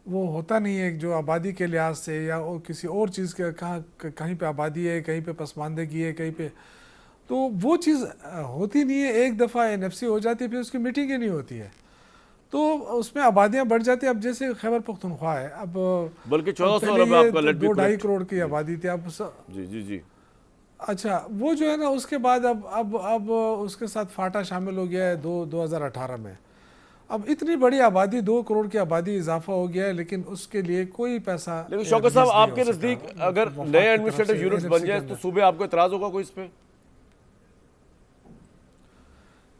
वो होता नहीं है जो आबादी के लिहाज से या किसी और चीज़ के, कहीं पे आबादी है, कहीं पे पसमानदगी है, कहीं पे, तो वो चीज़ होती नहीं है। एक दफ़ा एनएफसी हो जाती है फिर उसकी मीटिंग ही नहीं होती है, तो उसमें आबादियाँ बढ़ जाती है। अब जैसे खैबर पख्तूनख्वा है, अब बल्कि 1400 पहले अरब ये आपका, लेट बी 2-2.5 करेक्ट। करोड़ की आबादी थी। अब जी जी जी। अच्छा, वो जो है ना, उसके बाद अब उसके साथ फाटा शामिल हो गया है 2018 में। अब इतनी बड़ी आबादी, 2 करोड़ की आबादी इजाफा हो गया है, लेकिन उसके लिए कोई पैसा लेकिन शौकत साहब, रिलीज नहीं आपके हो सका। नजदीक अगर वफाक नए की तरफ एडमिनिस्ट्रेटिव से यूनिट्स NFC बन के जाए अंदर। तो सूबे आपको एतराज होगा कोई इस पे?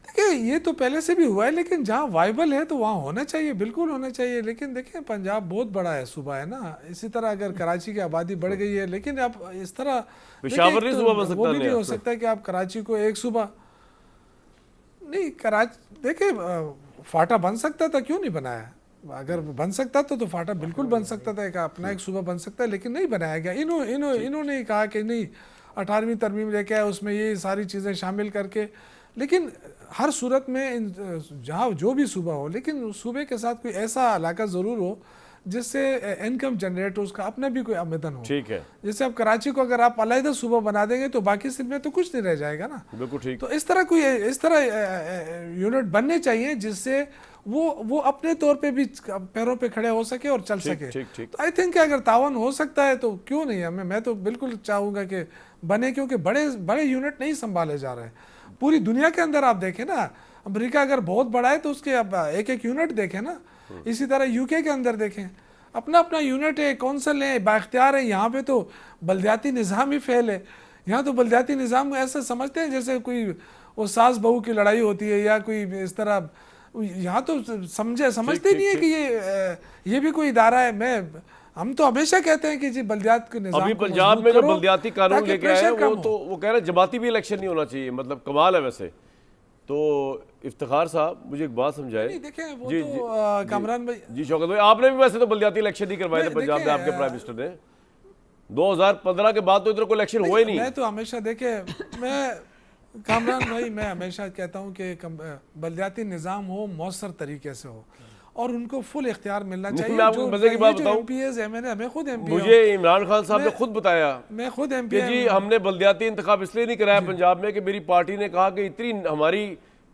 देखिए ये तो पहले से भी हुआ है, लेकिन जहाँ वाइबल है तो वहाँ होना चाहिए, बिल्कुल होना चाहिए। लेकिन देखिए पंजाब बहुत बड़ा है, सूबा है ना, इसी तरह अगर कराची की आबादी बढ़ गई है, लेकिन आप इस तरह पेशावर देखिए, नहीं एक सूबा बन तो सकता वो भी नहीं नया। हो सकता कि आप कराची को एक सूबा नहीं, कराची देखिए फाटा बन सकता था, क्यों नहीं बनाया? अगर बन सकता तो फाटा बिल्कुल बन सकता था, एक अपना एक सूबा बन सकता है, लेकिन नहीं बनाया गया। इन्होंने ही कहा कि नहीं 18वीं तरमीम लेके आए, उसमें ये सारी चीज़ें शामिल करके। लेकिन हर सूरत में जहाँ जो भी सूबा हो, लेकिन सूबे के साथ कोई ऐसा इलाका ज़रूर हो जिससे इनकम जनरेट हो, उसका अपना भी कोई आमदन हो। ठीक है, जैसे अब कराची को अगर आप अलहदा सूबा बना देंगे तो बाकी सिंध में तो कुछ नहीं रह जाएगा ना। बिल्कुल ठीक। तो इस तरह यूनिट बनने चाहिए जिससे वो अपने तौर पे भी पैरों पे खड़े हो सके और चल सके। ठीक। तो आई थिंक अगर तावन हो सकता है तो क्यों नहीं, मैं तो बिल्कुल चाहूँगा कि बने, क्योंकि बड़े यूनिट नहीं संभाले जा रहे हैं। पूरी दुनिया के अंदर आप देखें ना, अमेरिका अगर बहुत बड़ा है तो उसके अब एक यूनिट देखें ना। इसी तरह यूके के अंदर देखें, अपना अपना यूनिट है, कौंसल है, बाख्तियार है। यहाँ पे तो बल्दियाती निज़ाम ही फेल है। यहाँ तो बल्दियाती निज़ाम को ऐसा समझते हैं जैसे कोई वो सास बहू की लड़ाई होती है या कोई इस तरह। यहाँ तो समझते नहीं है कि ये भी कोई इदारा है। हम तो हमेशा कहते हैं कि जी बल्दियात के निज़ाम अभी को पंजाब मजबूत में जो करो बल्दियाती कानून ताकि लेके आए हैं प्रेशर कम वो हो। तो वो कह रहे हैं जमाती भी इलेक्शन नहीं होना चाहिए, मतलब कमाल है। वैसे तो इफ्तिखार साहब मुझे एक बात समझाए। नहीं देखें वो जी, तो जी, कामरान भाई, जी शौकत भाई, आपने भी वैसे तो बल्दियाती इलेक्शन नहीं करवाए थे पंजाब में, आपके प्राइम मिनिस्टर ने। 2015 के बाद तो इधर कोई इलेक्शन हुआ ही नहीं। मैं तो हमेशा देखे, मैं कामरान भाई, मैं हमेशा कहता हूँ कि बल्दियाती निज़ाम हो मौसर तरीके से हो और उनको फुल इख्तियार मिलना चाहिए। मैं आपको मजे की बात बताऊं, MPs है, हमें खुद MP मुझे इमरान खान साहब ने खुद बताया मैं खुद MP कि जी हमने बल्दियाती इंतखाब इसलिए नहीं कराया पंजाब में कि मेरी पार्टी ने कहा कि इतनी हमारी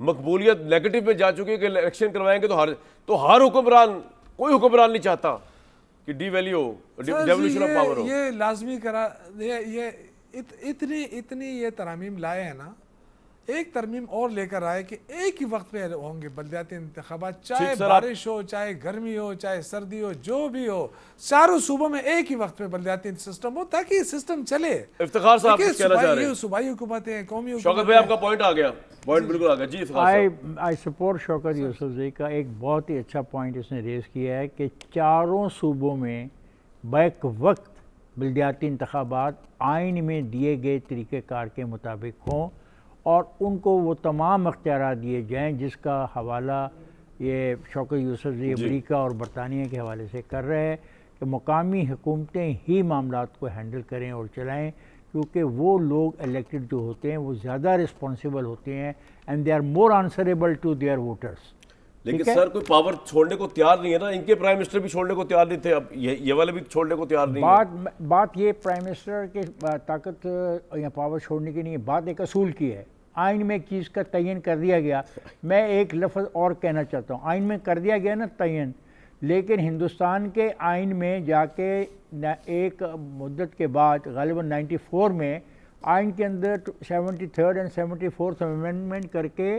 मकबूलियत नेगेटिव में जा चुकी है कि इलेक्शन करवाएंगे तो हर हुक्मरान, कोई हुक्मरान नहीं चाहता कि डीवैल्यू हो, डेवल्यूशन ऑफ पावर हो। ये लाजमी करा, ये इतनी ये तरमीम लाए हैं ना, एक तरमीम और लेकर आए कि एक ही वक्त पे होंगे बल्दियाती इंतखाबात, चाहे बारिश हो, चाहे गर्मी हो, चाहे सर्दी हो, जो भी हो, चारों सूबों में एक ही वक्त पे बल्दियाती सिस्टम हो ताकि सिस्टम चले। इफ्तिखार साहब कुछ कहना चाह रहे हैं? सूबाई हुकूमतें, कौमी शौकत भाई आपका पॉइंट आ गया, पॉइंट बिल्कुल आ गया जी। इफ्तिखार साहब, आई सपोर्ट शौकत यूसुफजई का एक बहुत ही अच्छा पॉइंट इसने रेज़ किया है कि चारों सूबों में बैक वक्त बल्दियाती इंतखाबात आइन में दिए गए तरीक़ेकार के मुताबिक हों और उनको वो तमाम अख्तियार दिए जाएँ जिसका हवाला ये शौकत यूसुफजई अमरीका और बरतानिया के हवाले से कर रहे हैं कि मुकामी हुकूमतें ही मामलात को हैंडल करें और चलाएं, क्योंकि वो लोग इलेक्टेड जो होते हैं वो ज़्यादा रिस्पॉन्सिबल होते हैं and they are more answerable to their voters. लेकिन सर कोई पावर छोड़ने को तैयार नहीं है ना, इनके प्राइम मिनिस्टर भी छोड़ने को तैयार नहीं थे, अब ये वाले भी छोड़ने को तैयार नहीं है। बात ये प्राइम मिनिस्टर के ताकत या पावर छोड़ने की नहीं है, बात एक असूल की है। आइन में एक चीज़ का तयन कर दिया गया। मैं एक लफ्ज़ और कहना चाहता हूँ, आइन में कर दिया गया ना तयन, लेकिन हिंदुस्तान के आइन में जाके एक मुद्दत के बाद गालिबन 94 में आइन के अंदर 73rd एंड 74th अमेंडमेंट करके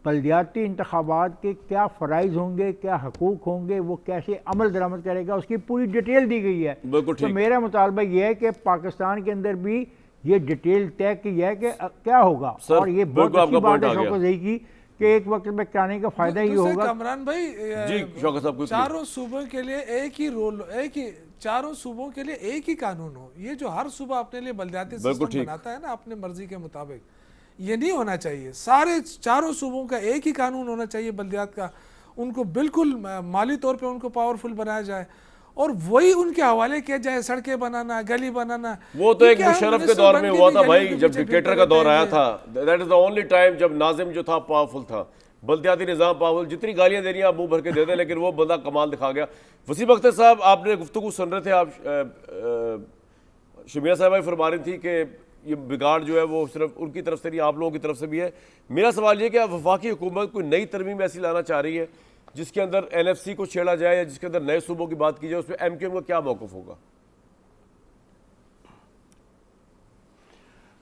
बल्दियाती इंतखाबात के क्या फ़राइज़ होंगे, क्या हकूक़ होंगे, वो कैसे अमल दरामद करेगा, उसकी पूरी डिटेल दी गई है। तो मेरा मुतालबा ये है कि पाकिस्तान के अंदर भी ये डिटेल तय की है कि क्या होगा। और ये बहुत अच्छी बात है शौकत ज़ई की कि एक वक्त में कराने का फायदा ये दूसरे होगा। कमरान भाई जी शौकत साहब, चारों सूबों के लिए एक ही रोल, एक ही, चारों सूबों के लिए एक ही कानून हो। ये जो हर सूबा अपने लिए बलदियाती बिल्कुल सिस्टम ठीक। बनाता है ना अपने मर्जी के मुताबिक, ये नहीं होना चाहिए। सारे चारों सूबों का एक ही कानून होना चाहिए बलदियात का, उनको बिल्कुल माली तौर पे उनको पावरफुल बनाया जाए और वही उनके हवाले किया जाए। सड़कें बनाना, गली बनाना, वो तो ये एक क्या हम मुशर्रफ के मिनिस्टर दौर बन में के हुआ भी था गलियों भाई, के जब पीछे डिक्टेटर फिरते का दौर रहते आया हैं। था। That is the only time जब नाजिम जो था पावरफुल था, बल्दियाती निज़ाम पावरफुल। जितनी गालियां दे रही हैं आप मुंह भर के दे दें, लेकिन वो बंदा कमाल दिखा गया। वसीम अख्तर साहब, आपने गुफ्तगू सुन रहे थे, आप शमिया साहबा फरमा रही थी कि ये बिगाड़ जो है वो सिर्फ उनकी तरफ से नहीं, आप लोगों की तरफ से भी है। मेरा सवाल ये कि आप वफाकी हुकूमत कोई नई तरमीम ऐसी लाना चाह रही है जिसके अंदर NFC को छेड़ा जाए या जिसके अंदर नए सूबों की बात की जाए, उसमें MQM का क्या मौक़िफ़ होगा?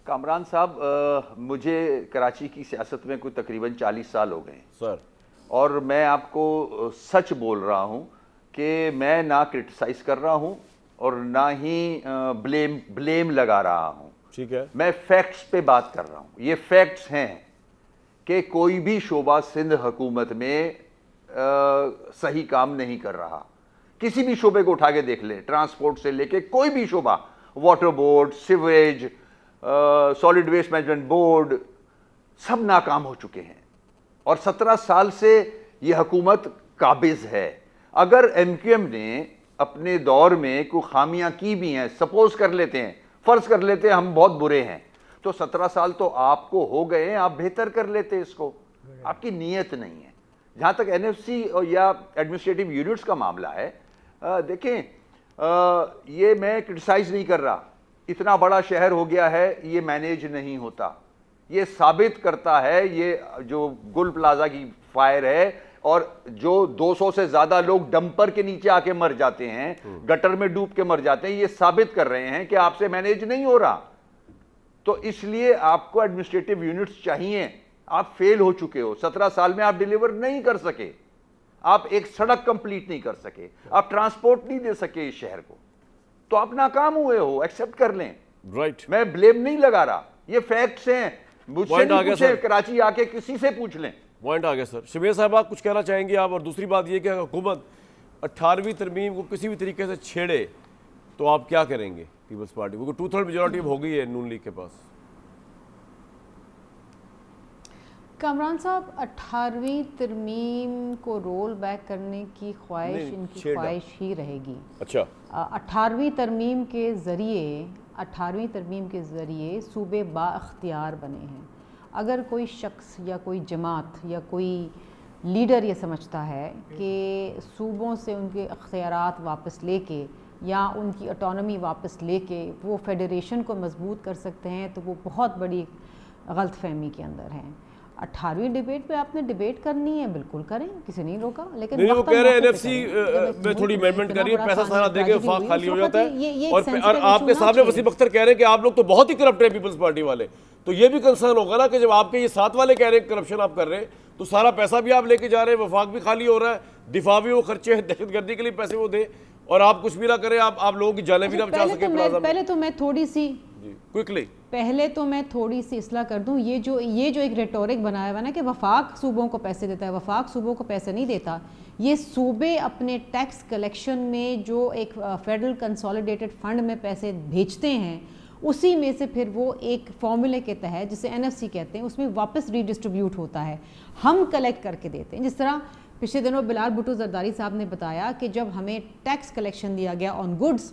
कामरान साहब, मुझे कराची की सियासत में कोई तकरीबन 40 साल हो गए हैं सर, और मैं आपको सच बोल रहा हूं कि मैं ना क्रिटिसाइज कर रहा हूं और ना ही ब्लेम लगा रहा हूं। ठीक है, मैं फैक्ट्स पे बात कर रहा हूं। ये फैक्ट्स हैं कि कोई भी शोबा सिंध हुकूमत में सही काम नहीं कर रहा। किसी भी शोबे को उठा के देख ले, ट्रांसपोर्ट से लेके कोई भी शोबा, water board, sewage, solid waste management board, सब नाकाम हो चुके हैं और 17 साल से यह हुकूमत काबिज है। अगर MQM ने अपने दौर में कोई खामियां की भी हैं, सपोज कर लेते हैं, फर्ज कर लेते हैं हम बहुत बुरे हैं, तो 17 साल तो आपको हो गए हैं, आप बेहतर कर लेते इसको। आपकी नीयत नहीं है। जहां तक NFC या एडमिनिस्ट्रेटिव यूनिट्स का मामला है, देखें, ये मैं क्रिटिसाइज नहीं कर रहा। इतना बड़ा शहर हो गया है, ये मैनेज नहीं होता। ये साबित करता है ये जो गुल प्लाजा की फायर है और जो 200 से ज्यादा लोग डंपर के नीचे आके मर जाते हैं, गटर में डूब के मर जाते हैं, ये साबित कर रहे हैं कि आपसे मैनेज नहीं हो रहा। तो इसलिए आपको एडमिनिस्ट्रेटिव यूनिट्स चाहिए। आप फेल हो चुके हो, 17 साल में आप डिलीवर नहीं कर सके, आप एक सड़क कंप्लीट नहीं कर सके, आप ट्रांसपोर्ट नहीं दे सके इस शहर को, तो आप नाकाम हुए हो, एक्सेप्ट कर लें। राइट। मैं ब्लेम नहीं लगा रहा, ये फैक्ट्स हैं। मुझसे Point आ नहीं गया पूछे, सर। कराची आके किसी से पूछ लें। पॉइंट आ गया सर। शमीर साहब, आप कुछ कहना चाहेंगे आप? और दूसरी बात ये कि अगर हुकूमत 18वीं तरमीम को किसी भी तरीके से छेड़े तो आप क्या करेंगे पीपल्स पार्टी? क्योंकि 2/3 मेजोरिटी हो गई है नून लीग के पास। कामरान साहब, 18वीं तरमीम को रोल बैक करने की ख्वाहिश नहीं, इनकी छेड़ा। ख्वाहिश ही रहेगी। अच्छा, 18वीं तरमीम के ज़रिए सूबे बाख्तियार बने हैं। अगर कोई शख्स या कोई जमात या कोई लीडर ये समझता है कि सूबों से उनके अख्तियारात वापस लेके या उनकी ऑटोनॉमी वापस लेके वो फेडरेशन को मजबूत कर सकते हैं, तो वो बहुत बड़ी गलतफहमी के अंदर हैं। 18वीं डिबेट पे आपने डिबेट करनी है, बिल्कुल करें, किसी नहीं रोका, लेकिन नहीं, वो वक्तन कह रहे हैं मौके पे NFC करें। जब में थोड़ी मुल्क अमेंडमेंट इतना कर रही है, बड़ा पैसा सारा देके ट्रेजेडी वफाक हुई, खाली उस हो वक्त जाता है। ये एक और sensitive आपके issue सामने ना वसीम अख्तर कह रहे हैं कि आप लोग तो बहुत ही करप्ट है पीपल्स पार्टी वाले। तो ये भी कंसर्न होगा ना कि जब आपके ये साथ वाले कह रहे हैं करप्शन आप कर रहे हैं, तो सारा पैसा भी आप लेके जा रहे हैं, वफाक भी खाली हो रहा है, दिफा भी वो खर्चे हैं, दहशतगर्दी के लिए पैसे वो दे, और आप कुछ भी ना करें, आप लोगों की जाने भी ना बचा सके प्लाजा में। पहले तो मैं थोड़ी सी क्विकली इसलाह कर दूं। ये जो एक रेटोरिक बनाया हुआ ना कि वफाक सूबों को पैसे देता है, वफाक सूबों को पैसे नहीं देता। ये सूबे अपने टैक्स कलेक्शन में जो एक फेडरल कंसोलिडेटेड फंड में पैसे भेजते हैं, उसी में से फिर वो एक फॉर्मूले के तहत, जिसे NFC कहते हैं, उसमें वापस रीडिस्ट्रीब्यूट होता है। हम कलेक्ट करके देते हैं। जिस तरह पिछले दिनों बिलाल भुट्टो जरदारी साहब ने बताया कि जब हमें टैक्स कलेक्शन दिया गया ऑन गुड्स,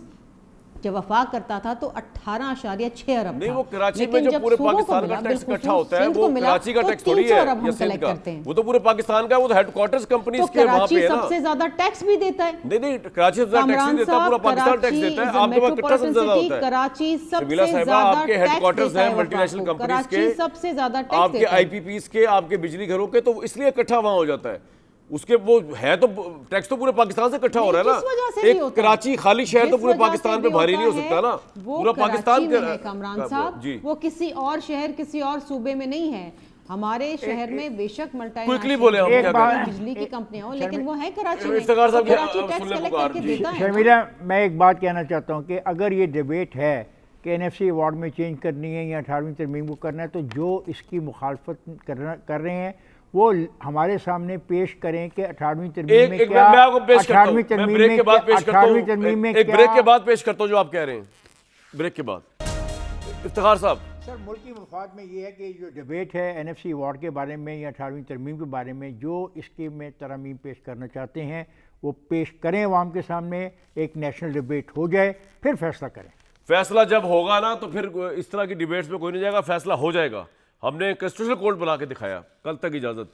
जब वफाक करता था तो 18.6 अरब नहीं, था। वो कराची में लेकिन जो जब पूरे सूबों को पाकिस्तान का मिला, टैक्स बिल्कुल इकट्ठा होता है, सिंध वो को मिला, कराची का तो टैक्स थोड़ी 300 है अरब हम या सिंध कलेक्ट का। करते हैं। वो तो पूरे पाकिस्तान का है, वो तो हेडक्वार्टर्स तो कंपनीज के वहाँ कराची पे है ना। सबसे ज्यादा टैक्स भी देता है। नहीं, कराची से ज्यादा टैक्स नहीं देता, पूरा पाकिस्तान टैक्स देता है। आपके पास कितना सबसे ज्यादा होता है? कराची शमीला सबसे साहिबा, ज्यादा आपके टैक्स हेडक्वार्टर्स देता हैं है मल्टीनेशनल वफाक को। कंपनीज कराची के, सबसे ज्यादा टैक्स आपके देता है। IPPs के, आपके बिजली घरों के, तो इसलिए इकट्ठा वहाँ हो जाता है। उसके वो है तो टैक्स तो पूरे पाकिस्तान से इकट्ठा हो रहा है किस वजह से ना। नहीं एक होता है? कराची खाली शहर तो जिस पूरे वजह पाकिस्तान से पे भी भारी नहीं हो होता सकता ना। है, वो पूरा पाकिस्तान कराची में है कामरान साहब, जी वो किसी और शहर, किसी और सूबे में नहीं है। हमारे शहर में बेशक Quickly बोले हम, क्या करें? बिजली की कंपनियां हो, लेकिन वो है कराची में। इफ्तिखार साहब, तो कराची ये टैक्स सुनने कलेक्ट पुकार, करके जी। देता है ना। शर्मिला, मैं एक बात कहना चाहता हूँ कि अगर ये डिबेट है कि NFC अवार्ड में चेंज करनी है या 18वीं तरमीम को करना है, तो जो इसकी मुखालफत कर रहे हैं वो हमारे सामने पेश करें कि 18वीं तरमीम में एक क्या, मैं आपको पेश करता हूं, 18वीं मैं तरमीम ब्रेक में के बाद क्या, पेश करता 18वीं तरमीम में हूं, एक क्या। ब्रेक के बाद पेश करता हूं जो आप कह रहे हैं, ब्रेक के बाद। इफ्तिखार साहब, सर मुल्की मफाद में ये है कि जो डिबेट है NFC अवार्ड के बारे में या 18वीं तरमीम के बारे में, जो इसके में तरमीम पेश करना चाहते हैं वो पेश करें अवाम के सामने, एक नेशनल डिबेट हो जाए, फिर फैसला करें। फैसला जब होगा ना तो फिर इस तरह की डिबेट्स में कोई नहीं जाएगा, फैसला हो जाएगा। हमने कॉन्स्टिट्यूशनल कोर्ट बना के दिखाया। कल तक इजाजत।